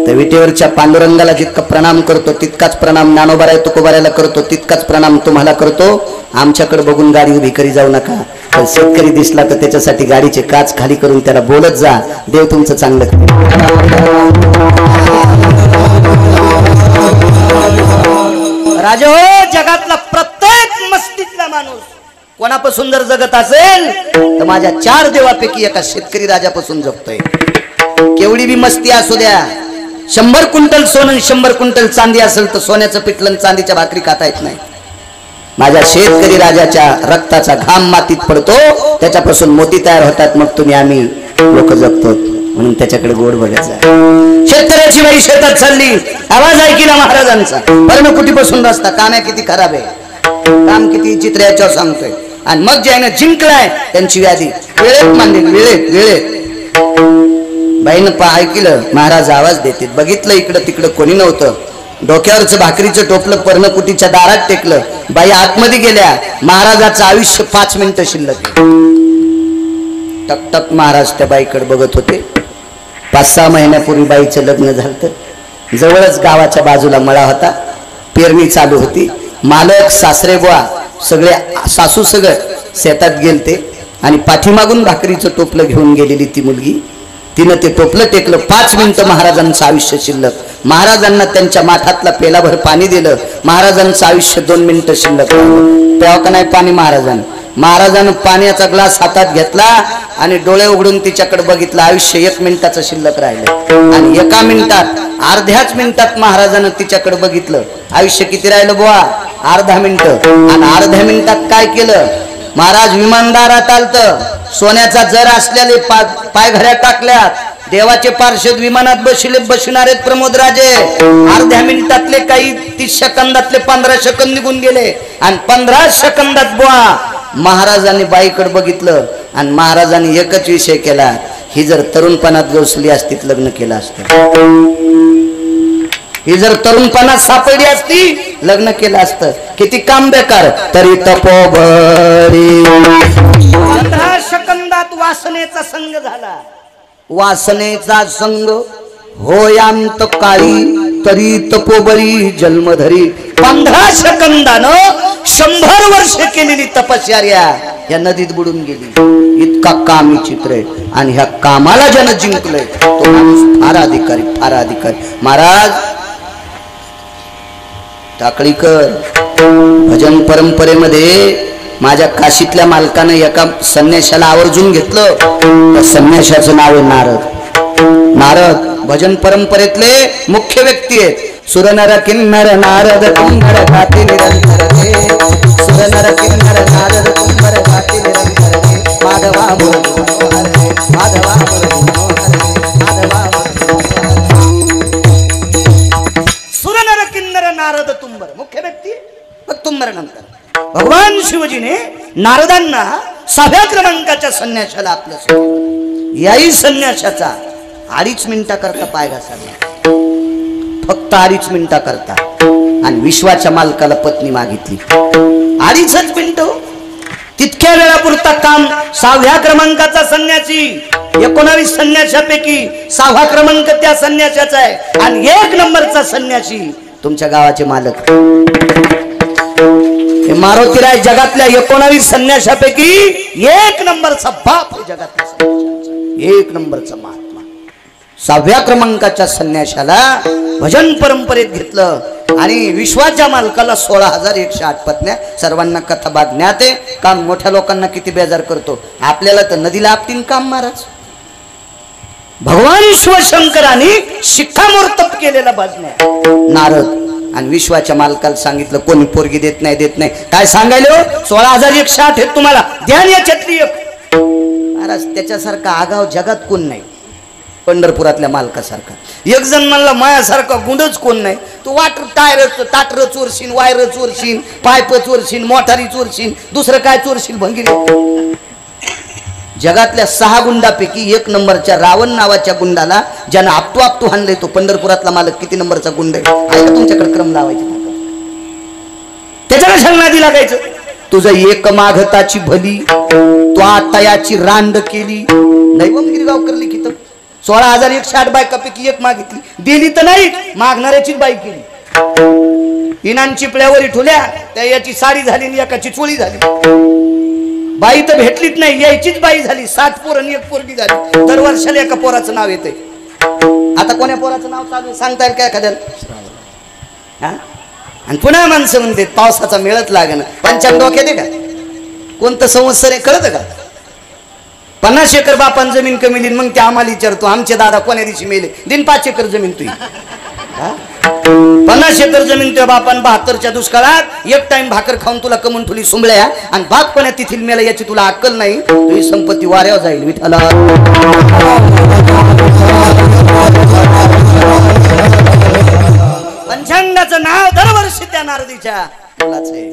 तर विटेवरच्या पांडुरंगाला जितका प्रणाम करतो तितकाच प्रणाम ज्ञानोबाराय तुकोबारायला करतो, तितकाच प्रणाम तुम्हाला करतो. आमच्याकडे बघून गाडी उभी करी जाऊ नका. पण शेतकरी दिसला तर त्याच्यासाठी गाडीचे काच खाली करून त्याला बोलत जा. देव तुमचं चांगलं करेल. राजा हो, जगातला प्रत्येक मस्तीतला माणूस कोणापासून जर जगत असेल तर माझ्या 4 देवापैकी एका शेतकरी राजापासून जगतोय. केवढी बी मस्ती असू द्या, 100 क्विंटल सोनं 100 क्विंटल चांदी असेल तर सोन्याचं पिठलं चांदीच्या भाकरी खाता येत नाही. माझ्या शेतकरी राजाच्या रक्ताचा घाम मातीत पडतो, त्याच्यापासून मोती तयार होतात, मग तुम्ही आम्ही लोक जगतो. म्हणून त्याच्याकडे गोड बघायचा. शेतकऱ्याची बाई शेतात चालली, आवाज ऐकला महाराजांचा, पर्णकुटीपासून रस्ता. काम किती खराब आहे, काम किती चित्र याच्यावर सांगतोय. आणि मग ज्याने जिंकलाय त्यांची व्याधी वेळेत मानली, वेळेत बाईनं ऐकलं, महाराज आवाज देते. बघितलं इकडं तिकडं कोणी नव्हतं. डोक्यावरचं भाकरीचं टोपलं पर्णकुटीच्या दारात टेकलं. बाई आतमध्ये गेल्या. महाराजाचं आयुष्य 5 मिनिटं शिल्लक. टकटक महाराज त्या बाईकडे बघत होते. 5-6 महिन्यापूर्वी बाईचं लग्न झालं. जवळच गावाच्या बाजूला मळा होता, पेरणी चालू होती. मालक सासरे बुवा सगळे सासू सगळं शेतात गेलते आणि पाठीमागून भाकरीचं टोपलं घेऊन गेलेली ती मुलगी. तिनं ते टोपलं टेकलं. 5 मिनिटं महाराजांचं आयुष्य शिल्लक. महाराजांना त्यांच्या माठातला पेलाभर पाणी दिलं. महाराजांचं आयुष्य 2 मिनिटं शिल्लक. तेव्हा का नाही पाणी महाराजानं पाण्याचा ग्लास हातात घेतला आणि डोळे उघडून तिच्याकडे बघितलं. आयुष्य 1 मिनिटाचं शिल्लक राहिलं. आणि 1 मिनिटात, अर्ध्याच मिनिटात महाराजानं तिच्याकडे बघितलं. आयुष्य किती राहिलं बुवा? अर्धा मिनिटं. आणि अर्ध्या मिनिटात काय केलं महाराज? विमानदारात आलतं. सोन्याचा जर असलेले पायघड्या टाकल्यात. देवाचे पार्षद विमानात बसणारे प्रमोद राजे. अर्ध्या मिनिटातले काही 30 सेकंदातले 15 सेकंद निघून गेले. आणि 15 सेकंदात बुवा महाराजांनी बाईकडे बघितलं आणि महाराजांनी एकच विषय केला, ही जर तरुणपणात गवसली असती लग्न केलं असतं. ही जर तरुणपणात सापडली असती लग्न केलं असतं. किती काम बेकार तरी तपोबरी. 15 सेकंदात वासनेचा संग झाला. वासनेचा संग होयांत काळी तरी तपोबरी जन्मधरी. 15 सेकंदानं 100 वर्ष केलेली तपश्चर्या या नदीत बुडून गेली. इतका कामी चित्र आहे. आणि ह्या कामाला ज्यानं जिंकलंय तो माणूस फार अधिकारी. महाराज टाकळीकर भजन परंपरेमध्ये माझ्या काशीतल्या मालकानं एका संन्याशाला आवर्जून घेतलं. त्या संन्याशाचं नाव आहे नारद. भजन परंपरेतले मुख्य व्यक्ती आहेत. सुरनर किन्नर नारद कुंभर गाती निरंतर रे. सुरनर किन्नर नारद कुंभर गाती निरंतर रे. माधवा माधवा सुरनर किन्नर नारद तुंबर मुख्य व्यक्ती. मग तुंबर नंतर भगवान शिवजीने नारदांना 6व्या क्रमांकाच्या संन्याशाला आपलं. याही संन्याशाचा 2.5 मिनिटाकरता पाय घासाला. फक्त 2.5 मिनिटाकरता. आणि विश्वाच्या मालकाला पत्नी मागितली. 2.5 मिनिटं. तितक्या वेळापुरता काम 6व्या क्रमांकाचा संन्यासी. 19 संन्याशापैकी 6वा क्रमांक त्या संन्याशाचा आहे. आणि 1 नंबरचा संन्यासी तुमच्या गावाचे मालक मारुतीराय. जगातल्या 19 संन्याशापैकी 1 नंबरचा बाप आहे जगातल्या संन्याशाचा. 1 नंबरचा महात्मा. 6व्या क्रमांकाच्या संन्याशाला भजन परंपरेत घेतलं. आणि विश्वाच्या मालकाला 16,108 पत्न्या. सर्वांना कथा बांधण्यात आहे. काम मोठ्या लोकांना किती बेजार करतो. आपल्याला तर नदीला आपटीन काम महाराज. भगवान शिवशंकरांनी शिक्कामोर्तब केलेला बाजण्या नारद. आणि विश्वाच्या मालकाला सांगितलं कोणी पोरगी देत नाही. काय सांगायलो? 16,108 आहेत तुम्हाला, ध्यान याच्यातली एक. महाराज त्याच्यासारखा आगाव जगात कोण नाही. पंढरपुरातल्या मालकासारखा. एक जण म्हणला मायासारखा गुंडच कोण नाही. तू ताटर चोरशीन, वायर चोरशीन, पाईप चोरशीन, मोटारी चोरशीन, दुसरं काय चोरशील भंगिरी. जगातल्या 6 गुंडापैकी 1 नंबरच्या रावण नावाच्या गुंडाला ज्यानं आपटू हाणले तो पंढरपुरातला मालक किती नंबरचा गुंड आहे? ऐका तुमच्याकडे क्रम लावायचे. त्याच्याकडे शरणादी लागायचं. तुझं एक माघताची भली तो आतायाची रांड केली. नैवमगिरी गावकर लिखित. 16,108 बायकापैकी 1 मागितली. दिली तर नाही, मागणाऱ्याची बाई केली. इनान चिपळ्यावर ठुल्या त्या याची साडी झाली आणि एकाची चोळी झाली. बाई तर भेटलीच नाही, यायचीच बाई झाली. 60 पोरं आणि 1 पोरगी झाली. दर वर्षाला एका पोराचं नाव येते. आता कोण्या पोराचं नाव चालू सांगता येईल का एखाद्याला? आणि पुन्हा माणसं म्हणते पावसाचा मेळच लागेना. पंचांग डोक्यात आहे का? कोणतं संवत्सर आहे कळतं का? 50 एकर बापान जमीन कमी दिली, मग ते आम्हाला विचारतो आमचे दादा कोण्या दिवशी मेले, दिन 5 एकर जमीन तुझी. 50 एकर जमीन तुझ्या बापान 72च्या दुष्काळात एक टाइम भाकर खाऊन तुला कमून ठेवली सुंबळ्या, आणि बाप कोण्या तिथील मेला याची तुला अक्कल नाही. तुझी संपत्ती वाऱ्यावर जाईल. विठाला पंचांगाचं नाव दरवर्षी त्या नारदीच्या मुलाचं आहे.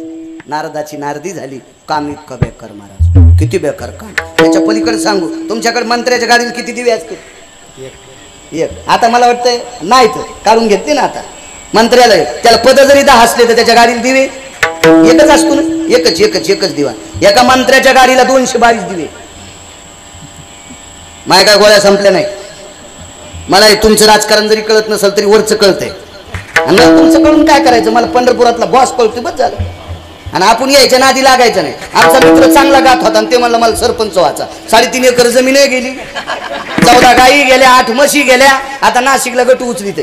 नारदाची नारदी झाली. काम इतकं बेकार महाराज, किती बेकार काम. त्याच्या पलीकडे सांगू, तुमच्याकडे मंत्र्याच्या गाडीला किती दिवे असते? एक. आता मला वाटतंय नाही तर काढून घेतले ना आता मंत्र्याला. त्याला पद जरी 10 असले तर त्याच्या गाडीला दिवे एकच असतो ना. एकच दिवा. एका मंत्र्याच्या गाडीला 222 दिवे. माय काय गोळ्या संपल्या नाही. मला तुमचं राजकारण जरी कळत नसेल तरी वरचं कळतंय. आणि तुमचं कळून काय करायचं, मला पंढरपुरातला बॉस कळतोय बस झालं. आणि आपण यायच्या नादी लागायचं नाही. आमचा मित्र चांगला गात होता आणि ते म्हणलं मला सरपंच व्हायचा. 3.5 एकर जमीन गेली, 14 गायी गेल्या, 8 म्हशी गेल्या. आता नाशिकला गटू उचलीत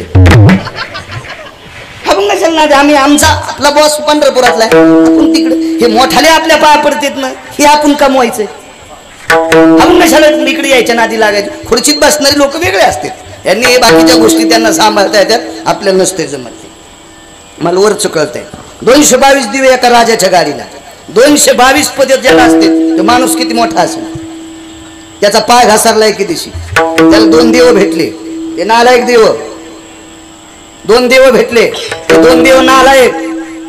आम्ही. आमचा आपला बॉस पंढरपुरातला आपण तिकडे. हे मोठाले आपल्या पाया पडतेत ना, हे आपण कमवायचंय. आपण कशाला इकडे यायच्या नादी लागायचे. खुर्चीत बसणारे लोक वेगळे असतात. यांनी हे बाकीच्या गोष्टी त्यांना सांभाळता येतात, आपल्याला नसते जमत. मला वरच कळतंय. 222 दिवे एका राजाच्या गाडीला. 222 पद ज्याला असते तो माणूस किती मोठा असेल. त्याचा पाय घसरलाय कितीशी. त्याला 2 देव भेटले. ते नालायक देव. 2 देव भेटले. ते 2 देव नालायक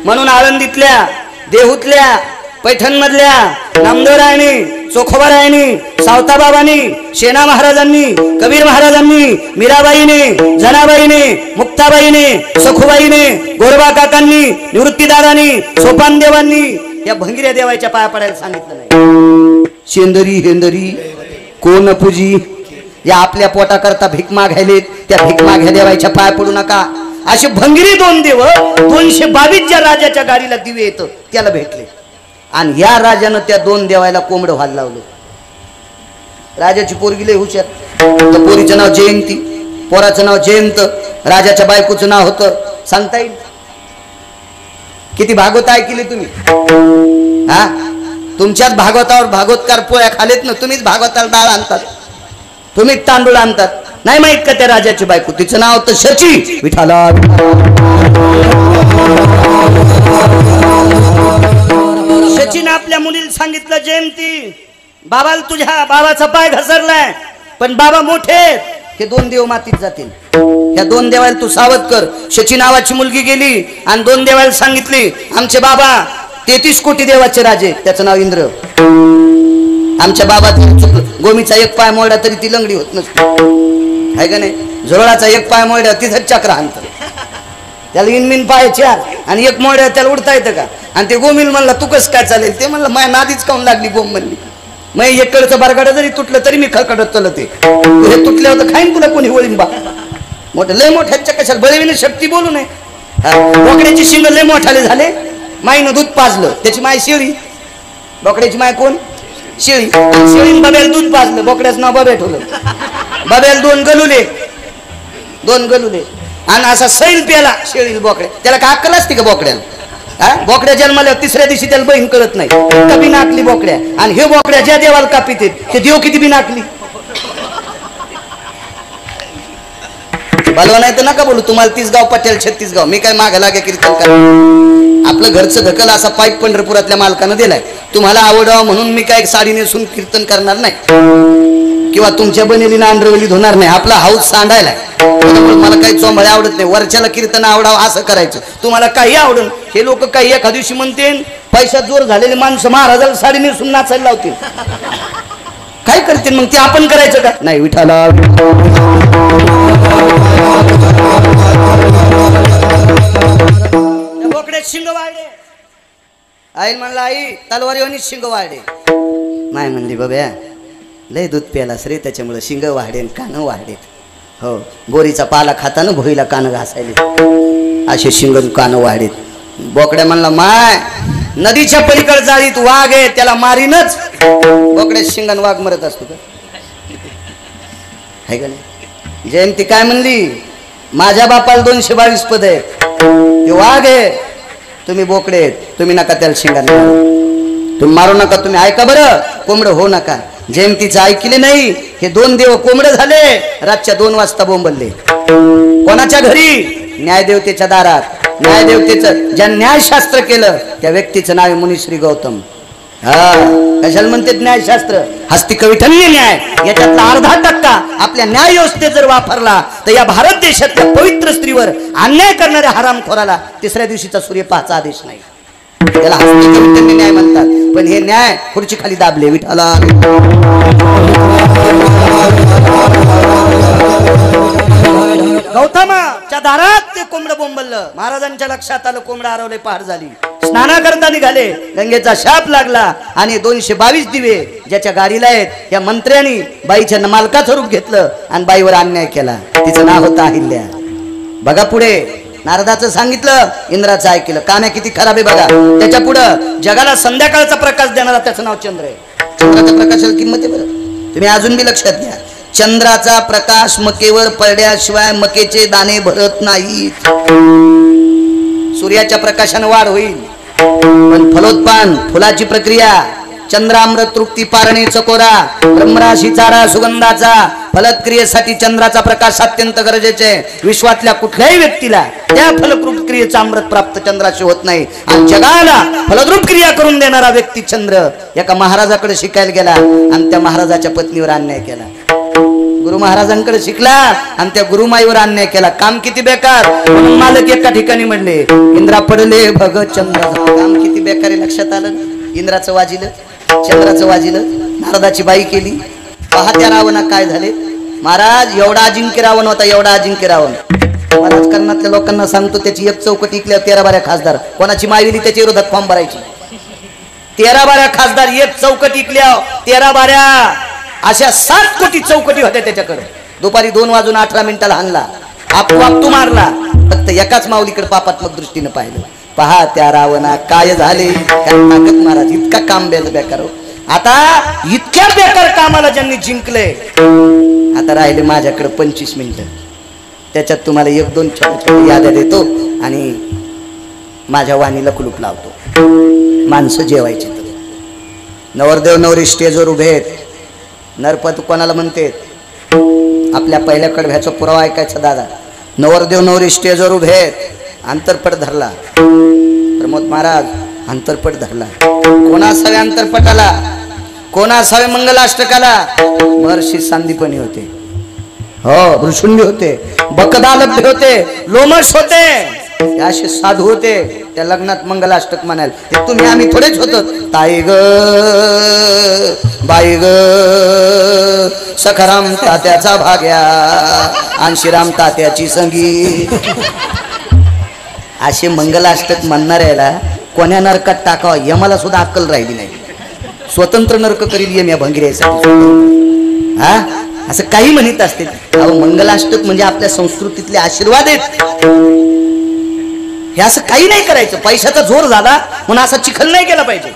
म्हणून आळंदीतल्या, देहूतल्या, पैठणमधल्या नामदेवरायांनी, चोखोबारायांनी, सावताबाबांनी, शेणा महाराजांनी, कबीर महाराजांनी, मीराबाईने, जनाबाईने, मुक्ताबाईने, सखुबाईने, गोरबा काकांनी, निवृत्तीदारांनी, सोपानदेवांनी या भंगिऱ्या देवाच्या पाया पडायला सांगितलं नाही. शेंदरी हेंदरी कोण पूजी या आपल्या पोटाकरता भीक मागायलेत, त्या भीक माग्या देवाच्या पाया पडू नका. असे भंगिरी 2 देव 222 ज्या राजाच्या गाडीला दिवे येतं त्याला भेटले. आणि या राजानं त्या 2 देवायला कोंबडं व्हायला लावलं. राजाची पोरगी लय हुशार. त्या पोरीचं नाव जयंती, पोराचं नाव जयंत, राजाच्या बायकोचं नाव होतं. सांगता येईल किती भागवत ऐकले तुम्ही? हा, तुमच्याच भागवतावर भागवतकार पोळ्या खालेत ना. तुम्हीच भागवताला डाळ आणतात, तुम्हीच तांदूळ आणतात. नाही माहित का त्या राजाची बायको, तिचं नाव होतं शची. विठाला शचीनं आपल्या मुलीला सांगितलं, जयंती बाबाला तुझ्या बाबाचा पाय घसरलाय, पण बाबा मोठे, हे 2 देव मातीत जातील. ह्या 2 देवाला तू सावध कर. शची नावाची मुलगी गेली आणि 2 देवाला सांगितली, आमचे बाबा 33 कोटी देवाचे राजे, त्याचं नाव इंद्र. आमच्या बाबा चुकलं. गोमीचा 1 पाय मोडला तरी ती लंगडी होत नसते, आहे का नाही? झुरळाचा 1 पाय मोडला तिथंच चक्र आणतं. त्याला इनमिन पाय 4 आणि 1 मोड्या त्याला उडता येतं का? आणि ते गोमिल म्हणला तू कसं काय चालेल? ते म्हणलं माझ्या नादीच काऊन लागली गोम म्हणली. मग एककडचं बरगाडं जरी तुटलं तरी मी खळखडत चलते. हे तुटल्यावर तर खाईन तुला कोणी वळीन बा. मोठं लय मोठ्याच्या कशाला बळविने शक्ती बोलू नये. बोकड्याची शिंग लय मोठाले झाले. माईनं दूध पाजलं, त्याची माय शेळी. बोकड्याची माय कोण? शेळी. शेळीन बब्याला दूध पाजलं, बोकड्याचं नाव बब्या ठेवलं. बब्याला 2 गलुले आणि असा सैल प्याला शेळी बोकड्या. त्याला काय अक्कल असते का बोकड्याला? बोकड्या जन्माला 3ऱ्या दिवशी त्याला बहीण कळत नाही. कबी नाकली बोकड्या. आणि हे बोकड्या ज्या देवाला कापित ते देव किती बी नाकली. बलवा नाही तर नका बोलू. तुम्हाला 30 गाव पटेल 36 गाव. मी काय मागे लागे कीर्तन करा. आपलं घरचं धकल असा पाईप पंढरपुरातल्या मालकानं दिलाय. तुम्हाला आवडावं म्हणून मी काय साडी नेसून कीर्तन करणार नाही किंवा तुमच्या बनेलीनं अंडरवली धुणार नाही. आपला हाऊस सांडायलाय. मला काही चोंबळे आवडत नाही. वरच्याला कीर्तन आवडावं असं करायचं. तुम्हाला काही आवडून हे लोक काही एका दिवशी म्हणते पैशात जोर झालेले माणसं महाराजाला साडी नेसून नाचायला लावतील. काय करतील मग? ते आपण करायचं का? नाही. विठाला बोकड्यात शिंग वाढले. आई म्हणला, आई तलवारीवानी शिंग वाढले. नाही म्हणली, बाब्या लय दूध प्यालास रे, त्याच्यामुळे शिंग वाढेन, कान वाढेत. हो, बोरीचा पाला खाताना भोईला कान घासायले, असे शिंग कान वाढेत. बोकड्या म्हणला, माय नदीच्या पलीकडे जाळीत वाघ आहे, त्याला मारीनच. बोकड्या शिंगण वाघ मरत असतो का? आहे का नाही? जयंती काय म्हणली? माझ्या बापाला 222 पद आहेत. ते वाघ आहे, तुम्ही बोकडे आहेत, तुम्ही नका त्याला शिंगाने तुम्ही मारू नका. तुम्ही ऐका बरं, कोंबडं हो नका. जयंतीचं ऐकले नाही. हे दोन देव कोंबडे झाले, रातच्या 2 वाजता बोंबलले. कोणाच्या घरी? न्यायदेवतेच्या दारात. न्यायदेवतेचं ज्या न्यायशास्त्र केलं त्या व्यक्तीचं नाव आहे मुनिश्री गौतम. हा, कशाला म्हणते न्यायशास्त्र? हस्तिकविठन्य न्याय. याच्यातला 0.5% आपल्या न्याय व्यवस्थेत जर वापरला तर या भारत देशातल्या पवित्र स्त्रीवर अन्याय करणाऱ्या हरामखोराला 3ऱ्या दिवशीचा सूर्य पाहायचा आदेश नाही. त्याला हस्तिकविठन्य न्याय म्हणतात. पण हे न्याय खुर्ची खाली दाबले. विठाला गौतमाच्या दारात ते कोंबडं बोंबललं. महाराजांच्या लक्षात आलं कोंबडं हरवले, पहाट झाली. स्नानाकरता निघाले. गंगेचा शाप लागला आणि 222 दिवे ज्याच्या गाडीला आहेत या मंत्र्यांनी बाईच्या मालकाचं रूप घेतलं आणि बाईवर अन्याय केला. तिचं नाव होतं अहिल्या. बघा पुढे नारदाचं सांगितलं, इंद्राचं ऐकलं. कान्या किती खराब आहे बघा. त्याच्या पुढं जगाला संध्याकाळचा प्रकाश देणारा त्याचं नाव चंद्र आहे. चंद्राच्या प्रकाशाला किंमत आहे बरं. तुम्ही अजून बी लक्षात घ्या. चंद्राचा प्रकाश मकेवर पडल्याशिवाय मकेचे दाणे भरत नाहीत. सूर्याच्या प्रकाशाने वाढ होईल पण फलोत्पादन, फुलाची प्रक्रिया, चंद्रामृत तृप्ती पारणे चकोरा, ब्रह्मराशी चारा सुगंधाचा, फलक्रियेसाठी चंद्राचा प्रकाश अत्यंत गरजेचे आहे. विश्वातल्या कुठल्याही व्यक्तीला त्या फलद्रूप क्रियेचा अमृत प्राप्त चंद्राशी होत नाही. आणि जगाला फलद्रूप क्रिया करून देणारा व्यक्ती चंद्र एका महाराजाकडे शिकायला गेला आणि त्या महाराजाच्या पत्नीवर अन्याय केला. गुरु महाराजांकडे शिकला आणि त्या गुरुमाईवर अन्याय केला. काम किती बेकार. म्हणून मालक एका ठिकाणी म्हणले, इंद्रा पडले भग चंद्र. काम किती बेकार आहे लक्षात आलं. इंद्राचं वाजिलं, चंद्राचं वाजिलं, नारदाची बाई केली. पहा त्या रावणा काय झाले. महाराज एवढा अजिंक्य रावण होता, एवढा अजिंक्य रावण. राजकारणातल्या लोकांना सांगतो त्याची एक चौकट इकल्यावर 13-12 खासदार. कोणाची मायविली त्याच्या विरोधात फॉर्म भरायची. 13-12 खासदार एक चौकट इकल्यावर 13-12 अशा 7 कोटी चौकटी होत्या त्याच्याकडे. दुपारी 2 वाजून 18 मिनिटाला हाणला. आपवाप मारला. फक्त एकाच माऊलीकडे पापात्मक दृष्टीने पाहिलं. पहा त्या रावणा काय झाले. काय ताकद महाराज. इतका काम बेकार हो. आता इतक्या बेकार कामाला ज्यांनी जिंकले. आता राहिले माझ्याकडे 25 मिनिटं. त्याच्यात तुम्हाला 1-2 छोट्या याद्या देतो आणि माझ्या वाणीला कुलूप लावतो. माणसं जेवायची. नवरदेव नवरी स्टेजवर उभे आहेत. नरपत कोणाला म्हणते? आपल्या पहिल्या कडव्याचा पुरावा ऐकायचा दादा. नवरदेव नवरी स्टेजवर उभे आहेत. अंतरपट धरला. प्रमोद महाराज अंतरपट धरला. कोणा असावे अंतरपटाला? कोणा असावे मंगलाष्टकाला? महर्षी सांदीपनी होते. हो, ऋषुंडी होते, बकदालभ्य होते, लोमश होते, असे साधू होते. त्या लग्नात मंगलाष्टक म्हणाल ते तुम्ही आम्ही थोडेच होतो. ताई ग बाई ग सखाराम तात्याचा भाग्या आणि श्रीराम तात्याची संगी. असे मंगलाष्टक म्हणणाऱ्याला कोण्या नरकात टाकावं यमाला सुद्धा अक्कल राहिली नाही. स्वतंत्र नरक करील यम या भंगिऱ्यासाठी. हा, असं काही म्हणत असते. अहो मंगलाष्टक म्हणजे आपल्या संस्कृतीतले आशीर्वाद आहेत. हे असं काही नाही करायचं. पैशाचा जोर झाला म्हणून असा चिखल नाही केला पाहिजे.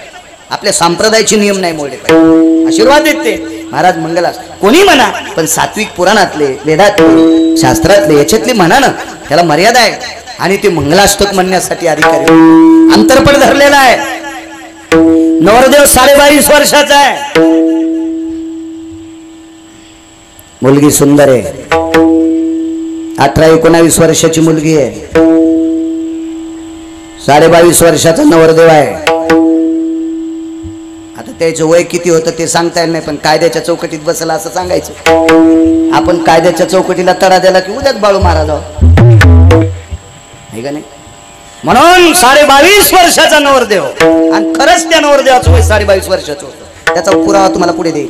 आपल्या संप्रदायाचे नियम नाही मोडले पाहिजे. आशीर्वाद देते महाराज मंगलाष्टक कोणी म्हणा, पण सात्विक पुराणातले, वेदातले, शास्त्रातले याच्यातले म्हणा ना, त्याला मर्यादा आहे. आणि ते मंगलाष्टक म्हणण्यासाठी अधिकारी अंतरपट धरलेला आहे. नवरदेव 22.5 वर्षाचा आहे. मुलगी सुंदर आहे. 18-19 वर्षाची मुलगी आहे. 22.5 वर्षाचा नवरदेव आहे. आता त्याचं वय किती होतं ते सांगता येईल नाही, पण कायद्याच्या चौकटीत बसला असं सांगायचं. आपण कायद्याच्या चौकटीला तडा दिला की उद्याच बाळू महाराज आहे का नाही. म्हणून 22.5 वर्षाचा नवरदेव. आणि खरंच त्या नवरदेवाचं वय 22.5 वर्षाचं होतं. त्याचा पुरावा तुम्हाला पुढे देईल.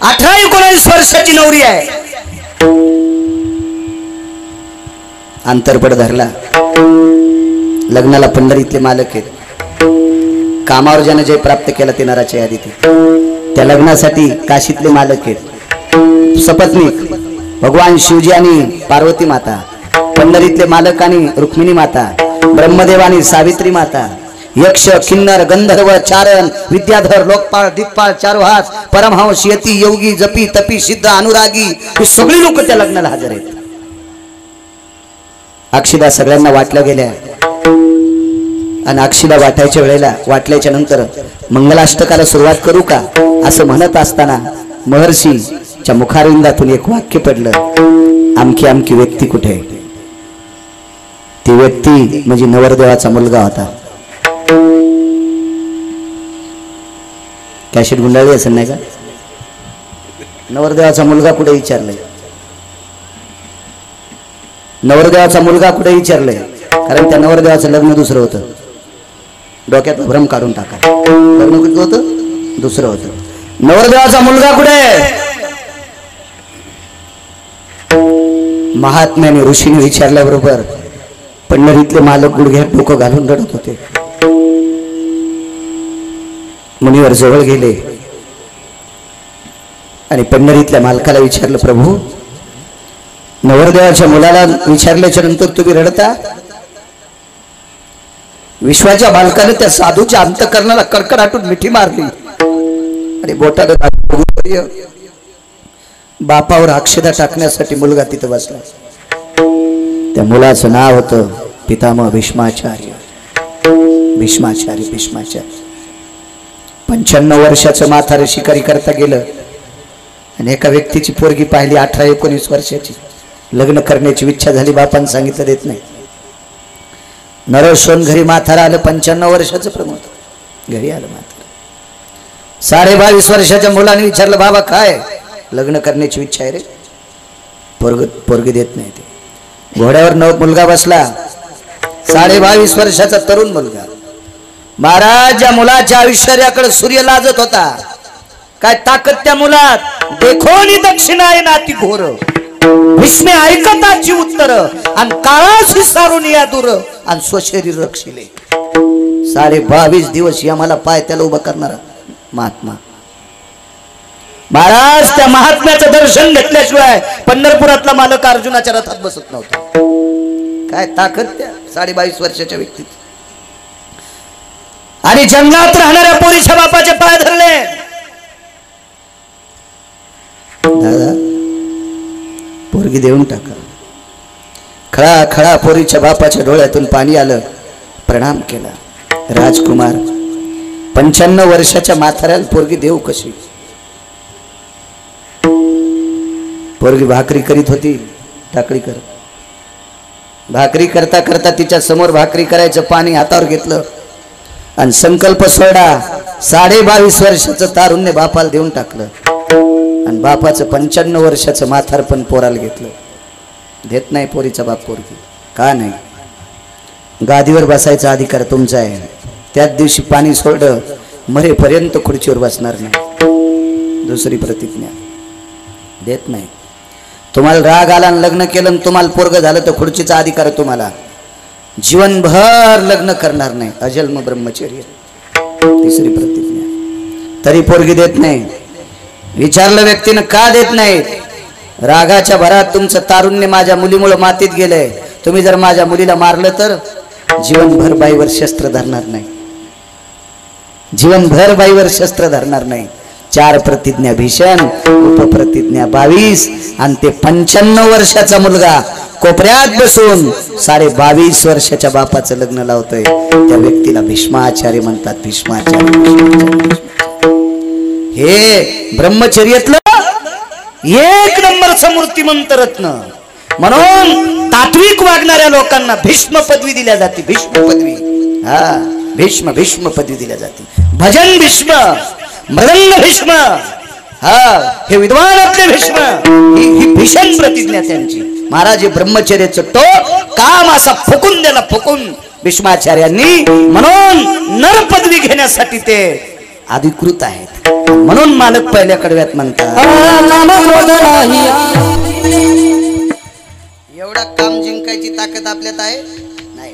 18-19 वर्षाची नवरी आहे. अंतरपट धरला. लग्नाला पंढरीतले मालक आहेत. कामावर ज्यानं जय प्राप्त केला ते नराच्या यादीत. त्या लग्नासाठी काशीतले मालक आहेत. सपत्नीक भगवान शिवजी आणि पार्वती माता. पंढरीतले मालक आणि रुक्मिणी माता. ब्रह्मदेव आणि सावित्री माता. यक्ष किन्नर गंधर्व चारण विद्याधर लोकपाळ दिक्पाळ चारुहास परमहंस यती योगी जपी तपी सिद्ध अनुरागी ही सगळी लोक त्या लग्नाला हजर आहेत. अक्षिदा सगळ्यांना वाटल्या गेल्या आणि अक्षिदा वाटायच्या वेळेला वाटल्याच्या नंतर मंगलाष्टकाला सुरुवात करू का असं म्हणत असताना महर्षीच्या मुखारविंदातून एक वाक्य पडलं, आमकी आमकी व्यक्ती कुठे? ती व्यक्ती म्हणजे नवरदेवाचा मुलगा होता. कॅशेट गुंडाळली असेल नाही का? नवरदेवाचा मुलगा कुठे विचारलंय? नवरदेवाचा मुलगा कुठे विचारलंय? कारण त्या नवरदेवाचं लग्न दुसरं होतं. डोक्यात भ्रम काढून टाका. लग्न कुठं होतं? दुसरं होतं. नवरदेवाचा मुलगा कुठे? महात्म्याने ऋषीने विचारल्याबरोबर पंढरीतले मालक गुडघ्यात डोकं घालून रडत होते. मुनीवर जवळ गेले आणि पंढरीतल्या मालकाला विचारलं, प्रभू नवरदेवाच्या मुलाला विचारल्याच्या नंतर तुम्ही रडता? विश्वाच्या बालकाने त्या साधूच्या अंतकरणाला कडकडाटून मिठी मारली आणि बोटाला बापावर अक्षदा टाकण्यासाठी मुलगा तिथं बसला. त्या मुलाचं नाव होतं पितामह भीष्माचार्य. भीष्माचार्य भीष्माचार्य 95 वर्षाचं म्हातारं शिकारी करता गेलं आणि एका व्यक्तीची पोरगी पाहिली 18-19 वर्षाची. लग्न करण्याची इच्छा झाली. बापानं सांगितलं देत नाही. नरसोन घरी म्हातारा आलं. 95 वर्षाचं प्रमोद घरी आलं म्हातारा. 22.5 वर्षाच्या मुलाने विचारलं, बाबा काय? लग्न करण्याची इच्छा आहे रे. पोरगी देत नाही. ते घोड्यावर मुलगा बसला. 22.5 वर्षाचा तरुण मुलगा. महाराज या मुलाच्या आयुष्याकडे सूर्य लाजत होता. काय ताकद त्या मुलात! देखोनी दक्षिणाय नाती घोर भीष्मे ऐकताची उत्तर आणि काळाशी सारून या दूर आणि स्वशरीर रक्षिले. 22.5 दिवस या मला पाय त्याला उभा करणारा महात्मा. महाराज त्या महात्म्याचं दर्शन घेतल्याशिवाय पंढरपुरातला मालक अर्जुनाच्या रथात बसत नव्हता. काय ताकद त्या 22.5 वर्षाच्या व्यक्तीत. आणि जंगलात राहणाऱ्या पोरीच्या बापाचे पाय धरले. दादा पोरगी देऊन टाका. खळा खळा पोरीच्या बापाच्या डोळ्यातून पाणी आलं. प्रणाम केला. राजकुमार 95 वर्षाच्या म्हाताऱ्याला पोरगी देऊ कशी? पोरगी भाकरी करीत होती. टाकळी कर भाकरी करता करता तिच्या समोर भाकरी करायचं पाणी हातावर घेतलं आणि संकल्प सोडा. 22.5 वर्षाचं तारुण्य बापाला देऊन टाकलं आणि बापाचं 95 वर्षाचं म्हातारपण पोराला घेतलं. देत नाही पोरीचा बाप पोरगी. का नाही? गादीवर बसायचा अधिकार तुमचा आहे. त्याच दिवशी पाणी सोडलं मरेपर्यंत खुर्चीवर बसणार नाही. दुसरी प्रतिज्ञा देत नाही. तुम्हाला राग आला आणि लग्न केलं तुम्हाला पोरग झालं तर खुर्चीचा अधिकार तुम्हाला. जीवनभर लग्न करणार नाही. अजन्म ब्रह्मचर्य. तिसरी प्रतिज्ञा. तरी पोरगी देत नाही. विचारलं व्यक्तीनं का देत नाही? रागाच्या भरात तुमचं तारुण्य माझ्या मुलीमुळे मातीत गेलंय. तुम्ही जर माझ्या मुलीला मारलं तर जीवनभर बाईवर शस्त्र धरणार नाही. जीवनभर बाईवर शस्त्र धरणार नाही. 4 प्रतिज्ञा भीषण, उपप्रतिज्ञा 22 आणि ते 95 वर्षाचा मुलगा कोपऱ्यात बसून 22.5 वर्षाच्या बापाचं लग्न लावतोय. त्या व्यक्तीला भीष्माचार्य म्हणतात. भीष्माचार्य हे ब्रह्मचर्यातलं 1 नंबरचं मूर्तिमंत रत्न. म्हणून तात्विक वागणाऱ्या लोकांना भीष्म पदवी दिल्या जाते. भीष्म पदवी. हा भीष्म भीष्म पदवी दिल्या जाते. भजन भीष्म, मृदंग भीष्म, हा हे विद्वान आपले भीष्म. ही भीषण प्रतिज्ञा त्यांची. महाराज ब्रह्मचर्याचं टोक काम असा फुकून दिला. फुकून भीष्माचार्यांनी. म्हणून नर पदवी घेण्यासाठी ते अधिकृत आहेत. म्हणून मालक पहिल्या कडव्यात म्हणतात एवढा काम जिंकायची ताकद आपल्यात आहे नाही.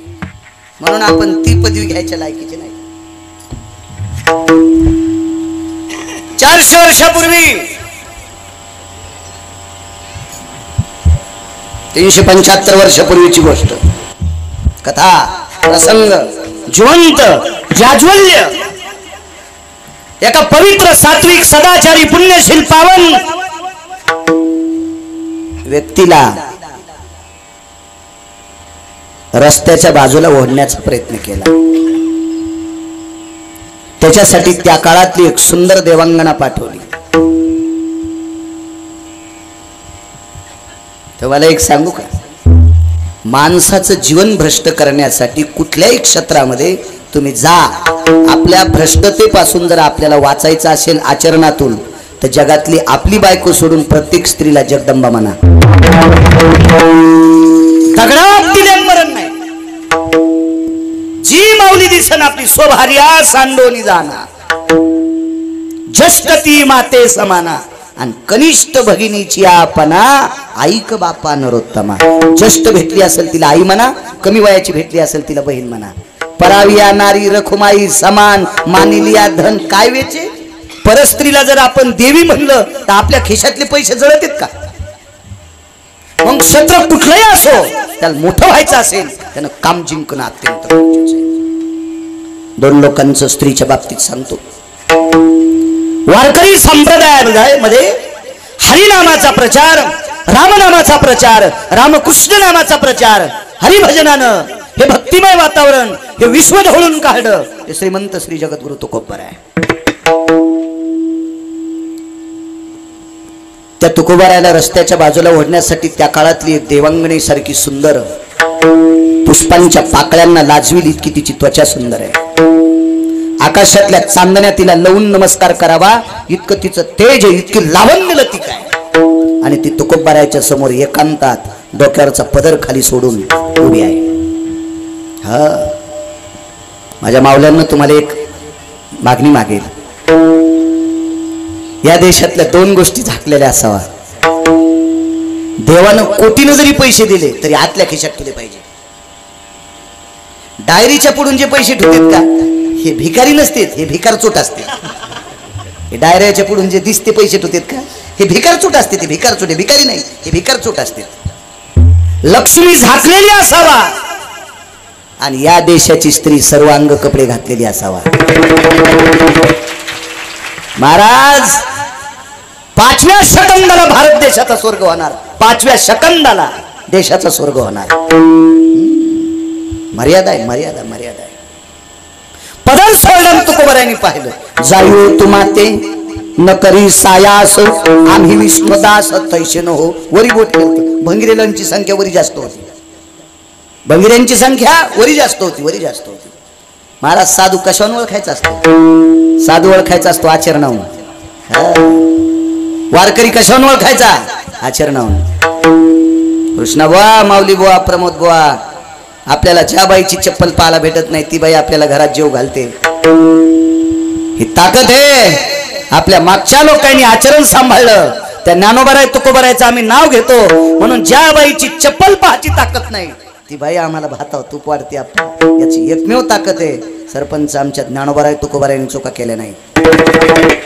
म्हणून आपण ती पदवी घ्यायच्या लायकीचे नाही. 400 वर्षापूर्वी 375 वर्षापूर्वीची गोष्ट. कथा प्रसंग जिवंत जाज्वल्य. एका पवित्र सात्विक सदाचारी पुण्यशील पावन व्यक्तीला रस्त्याच्या बाजूला ओढण्याचा प्रयत्न केला. त्याच्यासाठी त्या काळातली एक सुंदर देवांगना पाठवली. तर मला एक सांगू का, माणसाचं जीवन भ्रष्ट करण्यासाठी कुठल्याही क्षेत्रामध्ये तुम्ही जा, आपल्या भ्रष्टतेपासून जर आपल्याला वाचायचं असेल आचरणातून, तर जगातली आपली बायको सोडून प्रत्येक स्त्रीला जगदंबा म्हणा. दगडात दिले मरण नाही. जी माऊली दिसन आपली स्वभार्या सांडोनी जाना, जस्ट ती माते समाना, आणि कनिष्ठ भगिनीची आपणा ऐक बापा नरोत्तमा. जस्ट भेटली असेल तिला आई म्हणा, कमी वयाची भेटली असेल तिला बहीण म्हणा. पराविया नारी रखुमाई समान, मानिलिया धन काय वेचे. परस्त्रीला जर आपण देवी म्हणलं तर आपल्या खिशातले पैसे जळत आहेत का. मग क्षेत्र कुठलंही असो, त्याला मोठं व्हायचं असेल त्यानं काम जिंकणं अत्यंत गरजेचं आहे. दोन लोकांचं स्त्रीच्या बाबतीत सांगतो. वारकरी संप्रदायामध्ये हरिनामाचा प्रचार, रामनामाचा प्रचार, रामकृष्ण नामाचा प्रचार, हरिभजनानं हे भक्तिमय वातावरण हे विश्व ढवळून काढलं. हे श्रीमंत श्री जगद्गुरु तुकोबाराय आहे. त्या तुकोबारायला रस्त्याच्या बाजूला ओढण्यासाठी त्या काळातली एक देवांगणी सारखी सुंदर, पुष्पांच्या पाकळ्यांना लाजवील इतकी तिची त्वचा सुंदर आहे. आकाशातल्या चांदण्या तिला लवून नमस्कार करावा इतकं तिचं तेज आहे, इतकी लावण्य लतिका आहे. आणि ती तुकोबारायच्या समोर एकांतात डोक्यावरचा पदर खाली सोडून उभी आहे. हा, माझ्या मावल्यांना तुम्हाला एक मागणी मागेल. या देशातल्या दोन गोष्टी झाकलेल्या असावा. देवानं कोटीनं जरी पैसे दिले तरी आतल्या खिशात ठेवले पाहिजे. डायरीच्या पुढून जे पैसे ठेवतात का, हे भिकारी नसतेत, हे भिकारचोट असते. हे डायऱ्याच्या पुढून जे दिसते पैसे ठेवतात का, हे भिकारचोट असते. ते भिकारचोट, हे भिकारी नाही, हे भिकारचोट असते. लक्ष्मी झाकलेली असावा आणि या देशाची स्त्री सर्वांग कपडे घातलेली असावा. महाराज, 5व्या सेकंदाला भारत देशाचा स्वर्ग होणार. 5व्या सेकंदाला देशाचा स्वर्ग होणार. मर्यादा आहे, मर्यादा, मर्यादा आहे. पदर सोडलं तुकोबारायांनी पाहिलं. जायो तुमाते न करी सायास, आम्ही विष्णुदास तैसे न हो. वरी बोट केलं. भंगिरेलांची संख्या वरी जास्त होती. भंगिऱ्यांची संख्या वरी जास्त होती, वरी जास्त होती. महाराज, साधू कशावर ओळखायचा असतो? साधू ओळखायचा असतो आचरणावून. वारकरी कशावर ओळखायचा? आचरणावून. कृष्णा बुवा, माऊली बुवा, प्रमोद बुवा, आपल्याला ज्या बाईची चप्पल पाहायला भेटत नाही ती बाई आपल्याला घरात जेव घालते. ही ताकद आहे. आपल्या मागच्या लोकांनी आचरण सांभाळलं. त्या ज्ञानोबाराय तुकोबारायचं आम्ही नाव घेतो म्हणून ज्या बाईची चप्पल पाहायची ताकद नाही ती बाई आम्हाला भाताव तूप वाढते. आपण याची एकमेव ताकद आहे. सरपंच आमच्या ज्ञानोबाराय तुकोबारायांनी चुका केल्या नाही.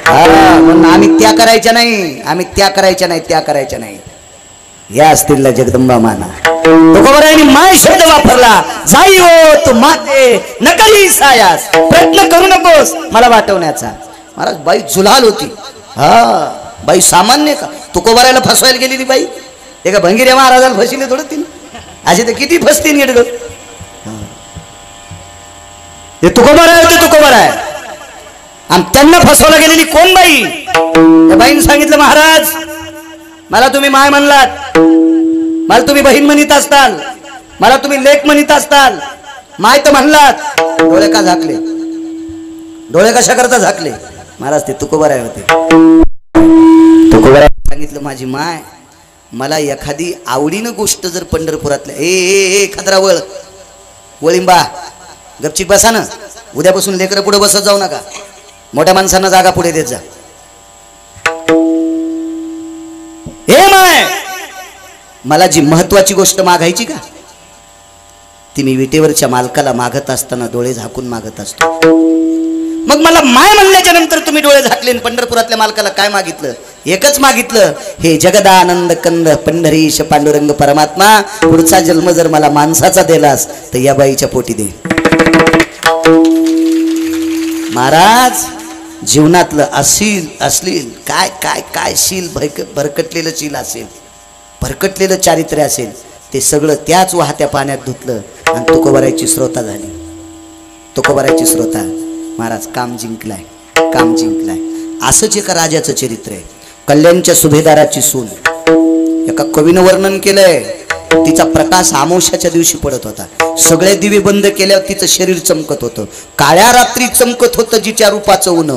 म्हणून आम्ही त्या करायच्या नाही, आम्ही त्या करायच्या नाही, त्या करायच्या नाही. या स्त्रीला जगदंबा माना. तुकोबारायांनी माय शब्द वापरला. जाई हो तू माते नकली सायास, प्रयत्न करू नकोस मला वाटवण्याचा. महाराज, बाई जुलाल होती. हा, बाई सामान्य का? तुकोबारायला फसवायला गेलेली बाई एका भंगिऱ्या महाराजाला फसले थोडं तिने. असे तर किती फसते नेट ग. हे तुकोबाराय होते, तुकोबाराय. आणि त्यांना फसवला गेलेली कोण बाई? त्या बाईने सांगितलं, महाराज मला तुम्ही माय म्हणलात, मला तुम्ही बहीण म्हणत असताल, मला तुम्ही लेक म्हणत असताल, माय तर म्हणलात. डोळे का झाकले? डोळे कशा करता झाकले? महाराज, ते तुकोबाराय होते. तुकोबाराय सांगितलं, माझी माय मला एखादी आवडीनं गोष्ट जर पंढरपुरातल्या ए खतरावळ वळिंबा गपचिक बसा ना. उद्यापासून लेकरं पुढे बसत जाऊ नका. मोठ्या माणसांना जागा पुढे देत जा. हे माय, मला जी महत्वाची गोष्ट मागायची का ती मी विटेवरच्या मालकाला मागत असताना डोळे झाकून मागत असतो. मग मला माय म्हणल्याच्या नंतर तुम्ही डोळे झाकले. पंढरपुरातल्या मालकाला काय मागितलं? एकच मागितलं, हे जगदानंद कंद पंढरीश पांडुरंग परमात्मा, पुढचा जन्म जर मला माणसाचा दिलास तर या बाईच्या पोटी दे. महाराज, जीवनातलं अश्लील काय काय काय शील भरकटलेलं शील असेल, भरकटलेलं चारित्र्य असेल, ते सगळं त्याच वाहत्या पाण्यात धुतलं आणि तुकोबारायची श्रोता झाली. तुकोबारायची श्रोता. महाराज काम जिंकलाय, काम जिंकलाय. असंच एका राजाचं चरित्र आहे. कल्याणच्या सुभेदाराची सून, एका कवीनं वर्णन केलंय. तिचा प्रकाश आमोशाच्या दिवशी पडत होता. सगळे दिवे बंद केल्यावर तिचं शरीर चमकत होतं. काळ्या रात्री चमकत होतं जिच्या रूपाचं ऊन.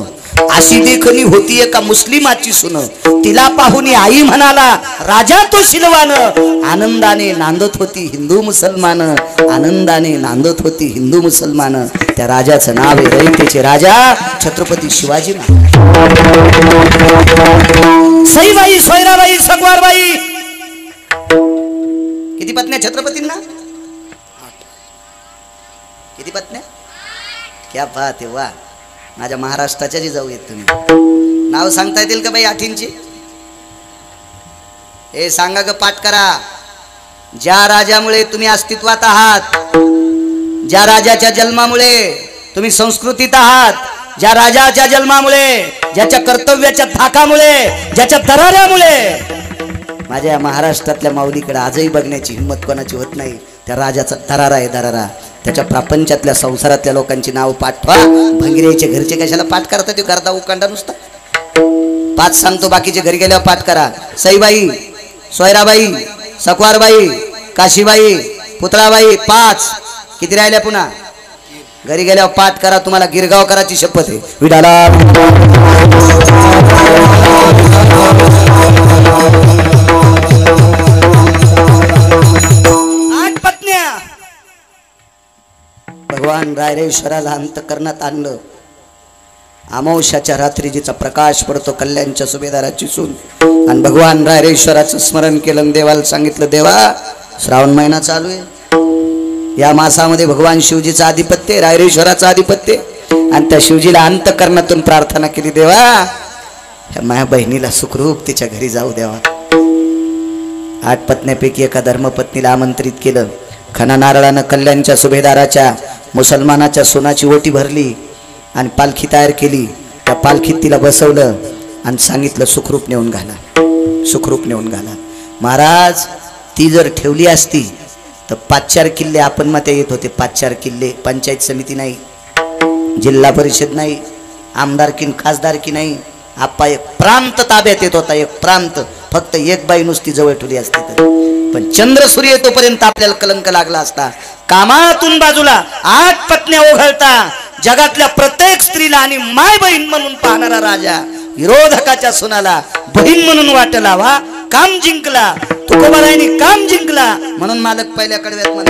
अशी देखणी होती एका मुस्लिमाची सून. तिला पाहुनी आई म्हणाला राजा तो शिलवान. आनंदाने नांदत होती हिंदू मुसलमान, आनंदाने नांदत होती हिंदू मुसलमान. त्या राजाचं नाव आहे रयतेचे राजा छत्रपती शिवाजी महाराज. सईबाई, सोयराबाई, सकवारबाई, किती पत्न्या छत्रपतींना? किती पत्न्या? क्या बात आहे, वा. माझ्या महाराष्ट्राच्या जी जाऊ येत तुम्ही. नाव सांगता येतील का बाई आठींची? हे सांगा ग, पाठ करा. ज्या राजामुळे तुम्ही अस्तित्वात आहात, ज्या राजाच्या जन्मामुळे तुम्ही संस्कृतीत आहात, ज्या राजाच्या जन्मामुळे, ज्याच्या कर्तव्याच्या धाकामुळे, ज्याच्या दराऱ्यामुळे माझ्या महाराष्ट्रातल्या माऊलीकडे आजही बघण्याची हिंमत कोणाची होत नाही. त्या राजाचा दरारा आहे, दरारा. त्याच्या प्रापंचातल्या संसारातल्या लोकांची नाव पाठवा. भंगिरेचे घरचे कशाला पाठ करता? ते करता उकांडा नुसता. 5 सांगतो, बाकीचे घरी गेल्यावर पाठ करा. सईबाई, सोयराबाई, सकवारबाई, काशीबाई, पुतळाबाई, 5. किती राहिल्या पुन्हा? घरी गेल्यावर पाठ करा. तुम्हाला गिरगावकराची शपथ आहे. विडाला 8 पत्न्या. भगवान रायरेश्वराला अंतकरणात आणलं. अमावस्याच्या रात्री जिचा प्रकाश पडतो, कल्याणच्या सुभेदाराची सून. आणि भगवान रायरेश्वराचं स्मरण केलं. देवाला सांगितलं, देवा श्रावण महिना चालू आहे, या मासामध्ये भगवान शिवजीचं आधिपत्य, रायरेश्वराचं आधिपत्य. आणि त्या शिवजीला अंतकरणातून प्रार्थना केली, देवा ह्या माझ्या बहिणीला सुखरूप तिच्या घरी जाऊ द्यावा. 8 पत्न्यापैकी एका धर्मपत्नीला आमंत्रित केलं. खना नारळानं कल्याणच्या सुभेदाराच्या मुसलमानाच्या सोनाची ओटी भरली आणि पालखी तयार केली. त्या पालखीत तिला बसवलं आणि सांगितलं, सुखरूप नेऊन घाला, सुखरूप नेऊन घाला. महाराज ती जर ठेवली असती तर 5-4 किल्ले आपण मध्ये येत होते. 5-4 किल्ले. पंचायत समिती नाही, जिल्हा परिषद नाही, आमदारकी खासदारकी नाही. आप्पा एक प्रांत ताब्यात येत होता, एक प्रांत. फक्त एक बाई नुसती जवळ ठेवली असती तर. पण चंद्र सूर्य येतोपर्यंत आपल्याला कलंक लागला असता. कामातून बाजूला 8 पत्न्या ओघळता जगातल्या प्रत्येक स्त्रीला आणि माय बहीण म्हणून पाहणारा राजा विरोधकाच्या सुनाला बहीण म्हणून वाट लावा. काम जिंकला तुकोबारायांनी, काम जिंकला. म्हणून मालक पहिल्या कडव्यात मला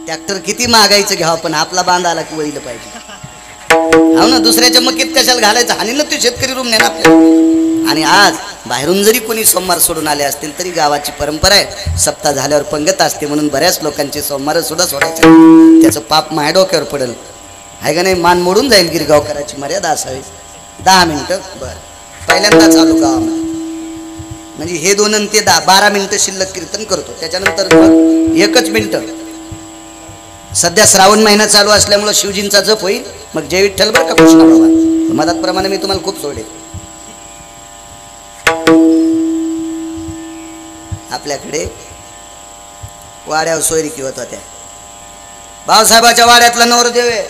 ट्रॅक्टर किती मागायचं घ्यावं, पण आपला बांधाला की वळलं पाहिजे. हो ना, दुसऱ्याच्या मकीत कशाला घालायचं? आणि ना ते शेतकरी रूम नेणार आपल्याला. आणि आज बाहेरून जरी कोणी सोमवार सोडून आले असतील तरी गावाची परंपरा आहे, सप्ताह झाल्यावर पंगत असते. म्हणून बऱ्याच लोकांचे सोमवार सुद्धा सोडायचे. त्याचं पाप माझ्या डोक्यावर पडेल, आहे का नाही? मान मोडून जाईल. गिरगावकराची मर्यादा असावी. 10 मिनिटं बरं. पहिल्यांदा चालू गावामध्ये म्हणजे हे 2 आणि ते 10, 12 मिनिटं शिल्लक कीर्तन करतो. त्याच्यानंतर मग 1च मिनिटं. सध्या श्रावण महिना चालू असल्यामुळे शिवजींचा जप होईल. मग जय विठ्ठल बरं का कृष्णा बाबा. मदतप्रमाणे मी तुम्हाला खूप सोडेल. आपल्याकडे वाड्यावर सोयरिकी होत होत्या. भाऊसाहेबाच्या वाड्यातला नवरदेव आहे,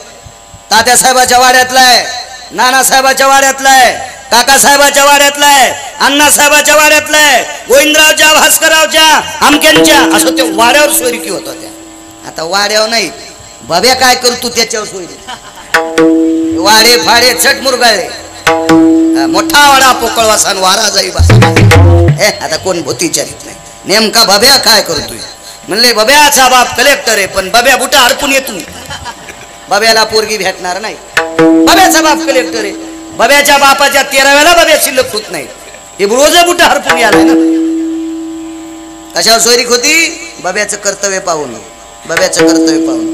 तात्यासाहेबाच्या वाड्यातला आहे, नानासाहेबाच्या वाड्यातला आहे, काकासाहेबाच्या वाड्यातला आहे, अण्णासाहेबाच्या वाड्यातला आहे, गोविंदरावच्या, भास्कररावच्या, आमक्यांच्या. असं ते वाड्यावर सोयरिकी होत होत्या. आता वाड्यावर नाही, बब्या काय करतो त्याच्यावर सोयरी. वाडे फाडे चट मुरगाळे, मोठा वाडा पोकळवासा वारा जाई बसा. आता कोण भूती विचारित नाही. नेमका बब्या काय करतोय? म्हणले बब्याचा बाप कलेक्टर आहे, पण बब्या बुटा हडपून येतो. बब्याला पोरगी भेटणार नाही. बब्याचा बाप कलेक्टर आहे. बब्याच्या बापाच्या 13व्याला बब्या शिल्लक होत नाही. हे रोज बुटा हडपून यालाय ना. कशावर सोयरीक होती? बब्याचं कर्तव्य पाहून, बब्याचं कर्तव्य पाहून.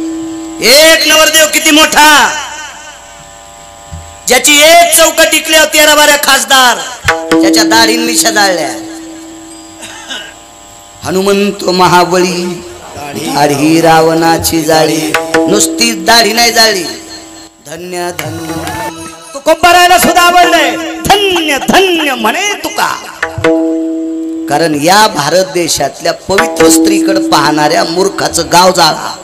एक नवरदेव किती मोठा, ज्याची एक चौकट टिकल्यावर 13-12 खासदार, ज्याच्या दाढीन मिशा जाळल्या. हनुमंत महाबळी, दाढी रावणाची जाळी. नुसती दाढी नाही जाळली. धन्य धन्य तुकोबारायला सुद्धा आवडलंय. धन्य धन्य म्हणे तुका. कारण या भारत देशातल्या पवित्र स्त्रीकडे पाहणाऱ्या मूर्खाचं गाव जाळा.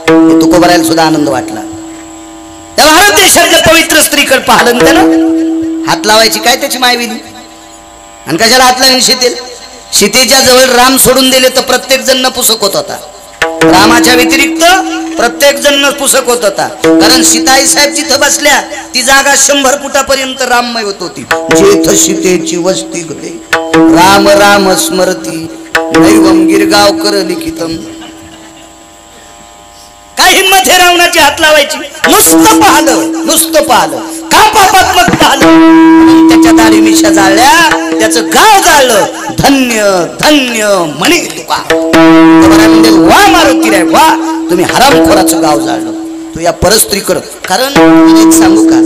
हे तुकोबरायला सुद्धा आनंद वाटला. त्या भारत देशातल्या पवित्र स्त्रीकडे पाहिलं त्यानं. हात लावायची काय त्याची मायविली, आणि कशाला हात लावून सीतेच्या जवळ राम सोडून दिले तर प्रत्येक जण नपुसक होत होता. रामाच्या व्यतिरिक्त प्रत्येक जण नपुसक होत होता. कारण सीताई साहेब जिथं बसल्या ती जागा 100 फुटापर्यंत राममय होत होती. जेथ सीतेची वस्ती घडे राम राम स्मरती दैवम गिरगावकर लिखितम. काय हिंमत हे रावणाची हात लावायची. नुसतं पाहलं का पापात्मक पाहलं. त्याच्या दाढी मिशा जाळल्या, त्याचं गाव जाळलं. धन्य धन्य म्हणे तुका. म्हणजे वा मारुती रे वा, तुम्ही हरामखोराचं गाव जाळलं. तू या परस्त्रीकडं. कारण एक सांगू का,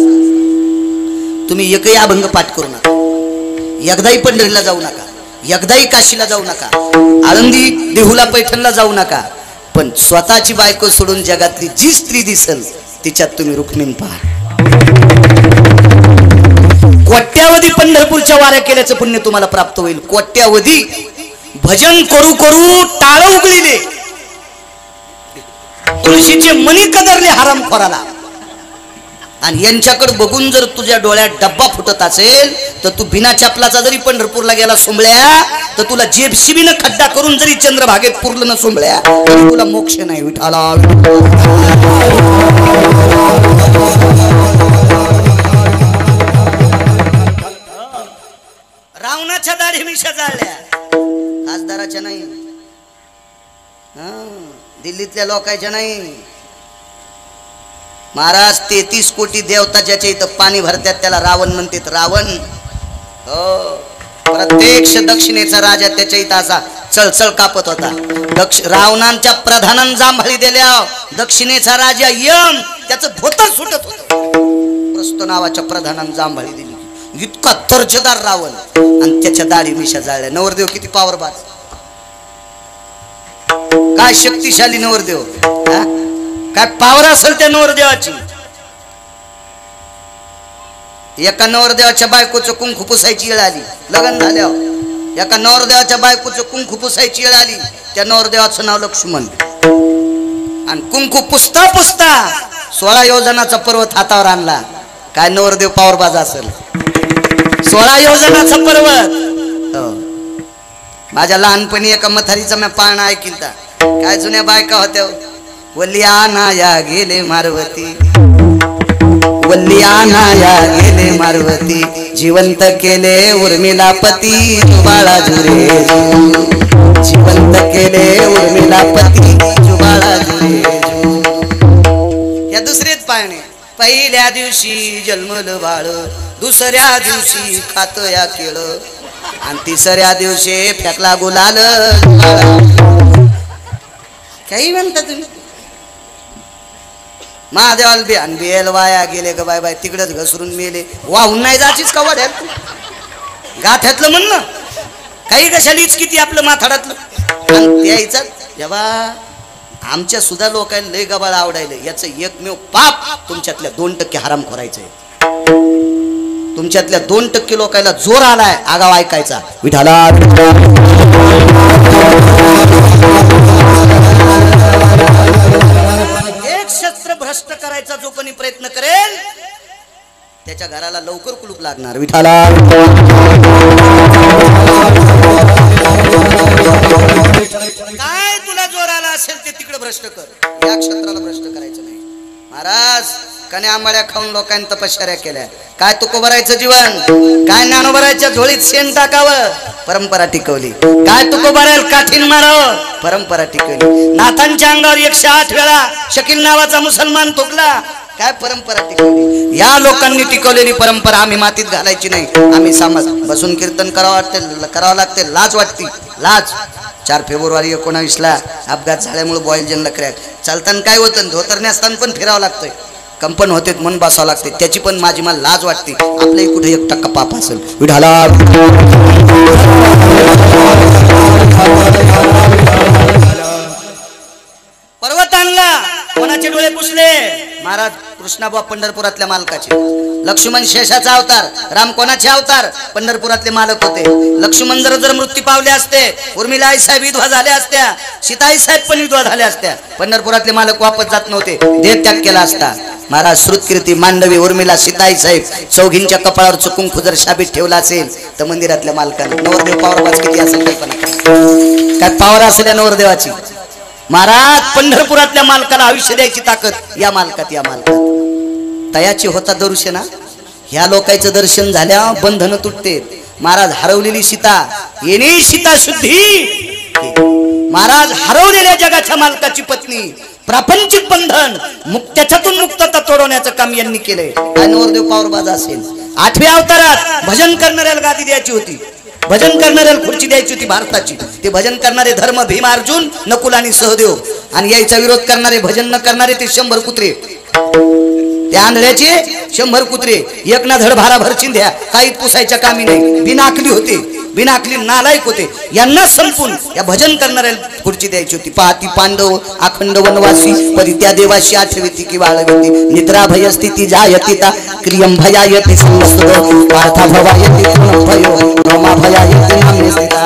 तुम्ही एकही अभंग पाठ करू नका, एकदाही पंढरीला जाऊ नका, एकदाही काशीला जाऊ नका, आळंदी देहूला पैठणला जाऊ नका, पण स्वतःची बायको सोडून जगातली जी स्त्री दिसल तिच्यात तुम्ही रुक्मिणी पहा. कोट्यावधी पंढरपूरच्या वाऱ्या केल्याचं पुण्य तुम्हाला प्राप्त होईल. कोट्यावधी भजन करू करू टाळ उगळिले, तुळशीचे मणी कदरले हरामखोराला. आणि यांच्याकडे बघून जर तुझ्या डोळ्यात डब्बा फुटत असेल तर तू बिना चपलाचा जरी पंढरपूरला गेला सोंबळ्या तर तुला जेबशिबीनं खड्डा करून जरी चंद्रभागेत पुरलं ना सोंबळ्या तरी तुला मोक्ष नाही. विठाला रावणाच्या दाढी मिशा जाळल्या, खासदाराच्या नाही, दिल्लीतल्या लोकांच्या नाही. महाराज 33 कोटी देवता ज्याच्या इथं पाणी भरतात त्याला रावण म्हणतात. रावण हो, प्रत्यक्ष दक्षिणेचा राजा त्याच्या इथं असा चळचळ कापत होता. रावणांच्या प्रधानान जांभळी दिल्या, दक्षिणेचा राजा यम त्याचं धोतर सुटत होत. प्रस्त नावाच्या प्रधानान जांभळी दिली. इतका दर्जेदार रावण, आणि त्याच्या दाढी मिशा जाळल्या. नवरदेव किती पावरबाज, काय शक्तिशाली नवरदेव, काय पावर असेल त्या नवरदेवाची. एका नवरदेवाच्या बायकोचं कुंकू पुसायची वेळ आली. लग्न झाल्यावर एका नवरदेवाच्या बायकोचं कुंकू पुसायची वेळ आली. त्या नवरदेवाचं नाव लक्ष्मण. आणि कुंकू पुसता पुसता 16 योजनाचा पर्वत हातावर आणला. काय नवरदेव पावरबाज असेल. 16 योजनाचा पर्वत. माझ्या लहानपणी एका मथारीचा मी पाळणा ऐकिलता. काय जुन्या बायका होत्या. वल्लियाना या गेले मारवती, वल्लियाना या गेले मारवती, जिवंत केले उर्मिला पती जुबाळा जुरे. जिवंत केले उर्मिला पती जुबाळा जुरे. या दुसरेच पाळणे. पहिल्या दिवशी जन्मलं बाळ, दुसऱ्या दिवशी खात या केळ, आणि तिसऱ्या दिवशी फेकला गुलाल. काही म्हणता तुम्ही. महादेवाला बिहान बेल वाया गेले ग बाय बाय, तिकडेच घसरून मेले. वाहून नाही जायचीच का वाड्यात गाठ्यातलं म्हणणं. काही कशालीच किती आपलं माथाडातलं. आणि त्याचा जेव्हा आमच्या सुद्धा लोकांना लय गबाळ आवडायला. याचं एकमेव पाप तुमच्यातल्या 2% हराम खोरायचंय. तुमच्यातल्या 2% लोकांना जोर आलाय आगाव ऐकायचा. विठाला एक शस्त्र भ्रष्ट करायचा जो कोणी प्रयत्न करेल त्याच्या घराला लवकर कुलूप लागणार. विठाला काय तुला जोर आला असेल ते तिकडे भ्रष्ट कर. या क्षेत्राला भ्रष्ट करायचं नाही. महाराज कण्या आंबाड्या खाऊन लोकांनी तपश्चर्या केल्या. काय तुकोबरायचं जीवन, काय ज्ञानोबरायच्या झोळीत शेण टाकावं, परंपरा टिकवली. काय तुकोबरायला काठीन मारावं, परंपरा टिकवली. नाथांच्या अंगावर 108 वेळा शकील नावाचा मुसलमान थुकला, काय परंपरा टिकवली. या लोकांनी टिकवलेली परंपरा आम्ही मातीत घालायची नाही. आम्ही समाज बसून कीर्तन करावं लागते. लाज वाटते, लाज. 4 फेब्रुवारी 19ला अपघात झाल्यामुळे बॉईल जनला क्रॅक. चालताना काय होतं, धोतर नेसताना पण फिरावं लागतंय, कंपन होते, मन बसावं लागते. त्याची पण माझी मला लाज वाटते. आपल्याही कुठे 1% पाप असेल. विढाला पर्वत आणला, कोणाचे डोळे पुसले, महाराज कृष्णाबुवा पंढरपुरातल्या मालकाचे, लक्ष्मण शेषाचा अवतार, राम कोणाचे अवतार, पंढरपुरातले मालक होते. लक्ष्मण जर मृत्यू पावले असते, उर्मिला आई साहेब विधवा झाल्या असत्या, सीताई साहेब पण विधवा झाल्या असत्या, पंढरपुरातले मालक वापस जात नव्हते, देह त्याग केला असता. महाराज श्रुतकीर्ती, मांडवी, उर्मिला, सीताई साहेब चौघींच्या कपाळावरचं कुंकू जर शाबीत ठेवला असेल तर मंदिरातल्या मालकानं, नवरदेव पावरबाज किती असेल कल्पना, काय पावर असेल या नवरदेवाची. महाराज पंढरपुरातल्या मालकाला आयुष्य द्यायची ताकद या मालकात, या मालकात. तयाची होता दर्शना, ह्या लोकांचं दर्शन झाल्या बंधन तुटते. महाराज हरवलेली सीता, येणे सीता शुद्धी. महाराज हरवलेल्या जगाच्या मालकाची पत्नी, प्रापंचिक बंधन त्याच्यातून मुक्तता तोडवण्याचं काम यांनी केलंय. काय नवरदेव पावरबाज असेल. 8व्या अवतारात भजन करणाऱ्याला गादी द्यायची होती, भजन करणाऱ्याला खुर्ची द्यायची होती भारताची. ते भजन करणारे धर्म, भीम, अर्जुन, नकुल आणि सहदेव, आणि यायचा विरोध करणारे, भजन न करणारे ते 100 कुत्रे. त्या आंधळ्याचे 100 कुत्रे, एक ना धड भाराभर चिंध्या, काही पुसायच्या कामी नाही, बिनाकली होते, बिनाकली नालायक होते. यांना संपून या भजन करणाऱ्याला खुर्ची द्यायची होती. पाहती पांडव अखंड वनवासी, परी त्या देवाशी आठविती की वाळविती. निद्रा भय स्थिती जायतिता, क्रियम भयायति संवत्सरो, पार्था भवायति भयो, रोमा भयायति नाम्य स्थिता.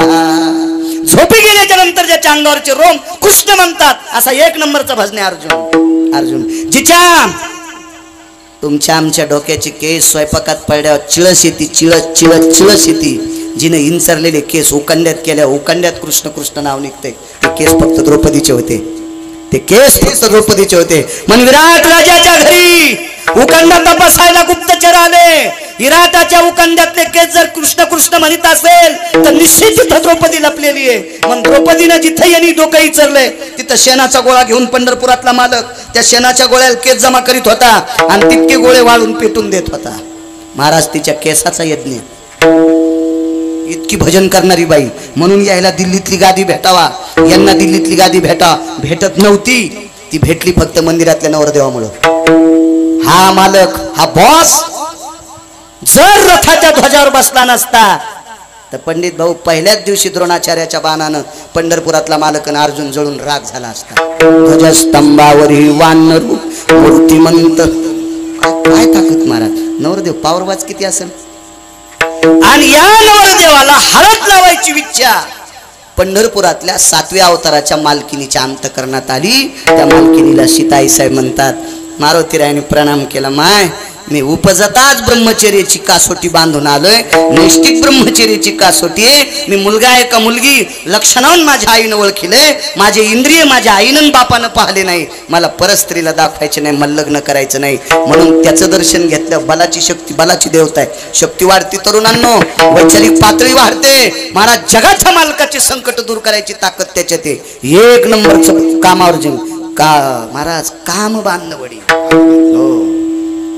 झोपी गेल्याच्या नंतर ज्याच्या अंगावरचे रोम कृष्ण म्हणतात, असा 1 नंबरचा भजन आहे अर्जुन. अर्जुन जिच्या तुमच्या आमच्या डोक्याची केस स्वयंपाकात पडल्यावर चिळस येते, चिळस येते. जिने इंचरलेले केस उकंड्यात केल्या, उकंड्यात कृष्ण कृष्ण नाव निघते. ते केस फक्त द्रौपदीचे होते, ते केस फक्त द्रौपदीचे होते. म्हणून विराट राजाच्या घरी उकंडा तपासायला गुप्तचर आले. विराटाच्या उकंड्यातले केस जर कृष्ण कृष्ण म्हणत असेल तर निश्चित तिथं द्रौपदी लपलेली आहे. मग द्रौपदीनं जिथं यांनी डोकं इचरलंय तिथं शेणाचा गोळा घेऊन पंढरपुरातला मालक त्या शेणाच्या गोळ्याला केस जमा करीत होता आणि तितके गोळे वाळून पेटून देत होता. महाराज तिच्या केसाचा यज्ञ. इतकी भजन करणारी बाई, म्हणून यायला दिल्लीतली गादी भेटावा, यांना दिल्लीतली गादी भेटत नव्हती. ती भेटली फक्त मंदिरातल्या नवरदेवामुळं. हा मालक, हा बॉस जर रथाच्या ध्वजावर बसला नसता तर पंडित भाऊ पहिल्याच दिवशी द्रोणाचार्याच्या बाणानं पंढरपुरातला मालक आणि अर्जुन जळून राग झाला असता. ध्वजस्तंभावरील वानरू मूर्तिमंत. काय ताकद महाराज. नवरदेव पावरबाज किती असेल. आणि या नवरदेवाला हळद लावायची इच्छा पंढरपुरातल्या 7व्या अवताराच्या मालकिनीच्या अंतकरणात आली. त्या मालकिनीला सीताई साहेब म्हणतात. मारुतीरायाने प्रणाम केला. माय, मी उपजताच ब्रह्मचर्याची कासोटी बांधून आलोय. नैष्टिक ब्रह्मचर्याची कासोटी आहे. मी मुलगा आहे का मुलगी लक्षणावून माझ्या आईनं ओळखिले. माझे इंद्रिय माझ्या आईनं बापानं पाहिले नाही. मला परस्त्रीला दाखवायचे नाही, मला लग्न करायचं नाही. म्हणून त्याचं दर्शन घेतलं. बलाची शक्ती, बलाची देवता आहे. शक्ती वाढते तरुणांनो, वैचारिक पातळी वाढते. महाराज जगाच्या मालकाचे संकट दूर करायची ताकद त्याच्यात आहे. 1 नंबरचं कामावर जिंक का महाराज. काम बांधणं वडी, हो,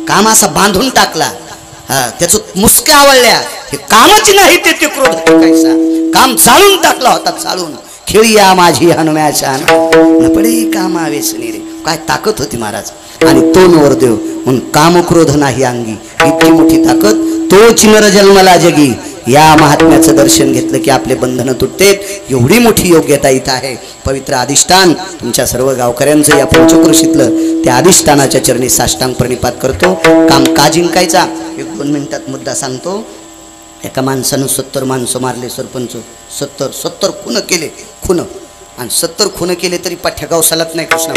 काम असा बांधून टाकला. त्याचं मुसक्या आवडल्या. हे कामच नाही ते क्रोध कैसा. काम चालून टाकला होता, चालून. खेळिया माझी हनुम्याच्या नपडे कामा वेसनी रे. काय ताकद होती महाराज. आणि तो नवरदेव म्हणून काम क्रोध नाही अंगी. इतकी मोठी ताकद. तोच नर जन्मला जगी. या महात्म्याचं दर्शन घेतलं की आपले बंधनं तुटतेत. एवढी मोठी योग्यता इथं आहे. पवित्र अधिष्ठान तुमच्या सर्व गावकऱ्यांचं या पंचक्रोशीतलं त्या अधिष्ठानाच्या चरणी साष्टांग प्रणिपात करतो. काम का जिंकायचा 1-2 मिनिटात मुद्दा सांगतो. एका माणसानं 70 माणसं मारले. सरपंच 70 खून केले. खून आणि 70 खून केले तरी पठ्या गाव चालत नाही. कृष्णा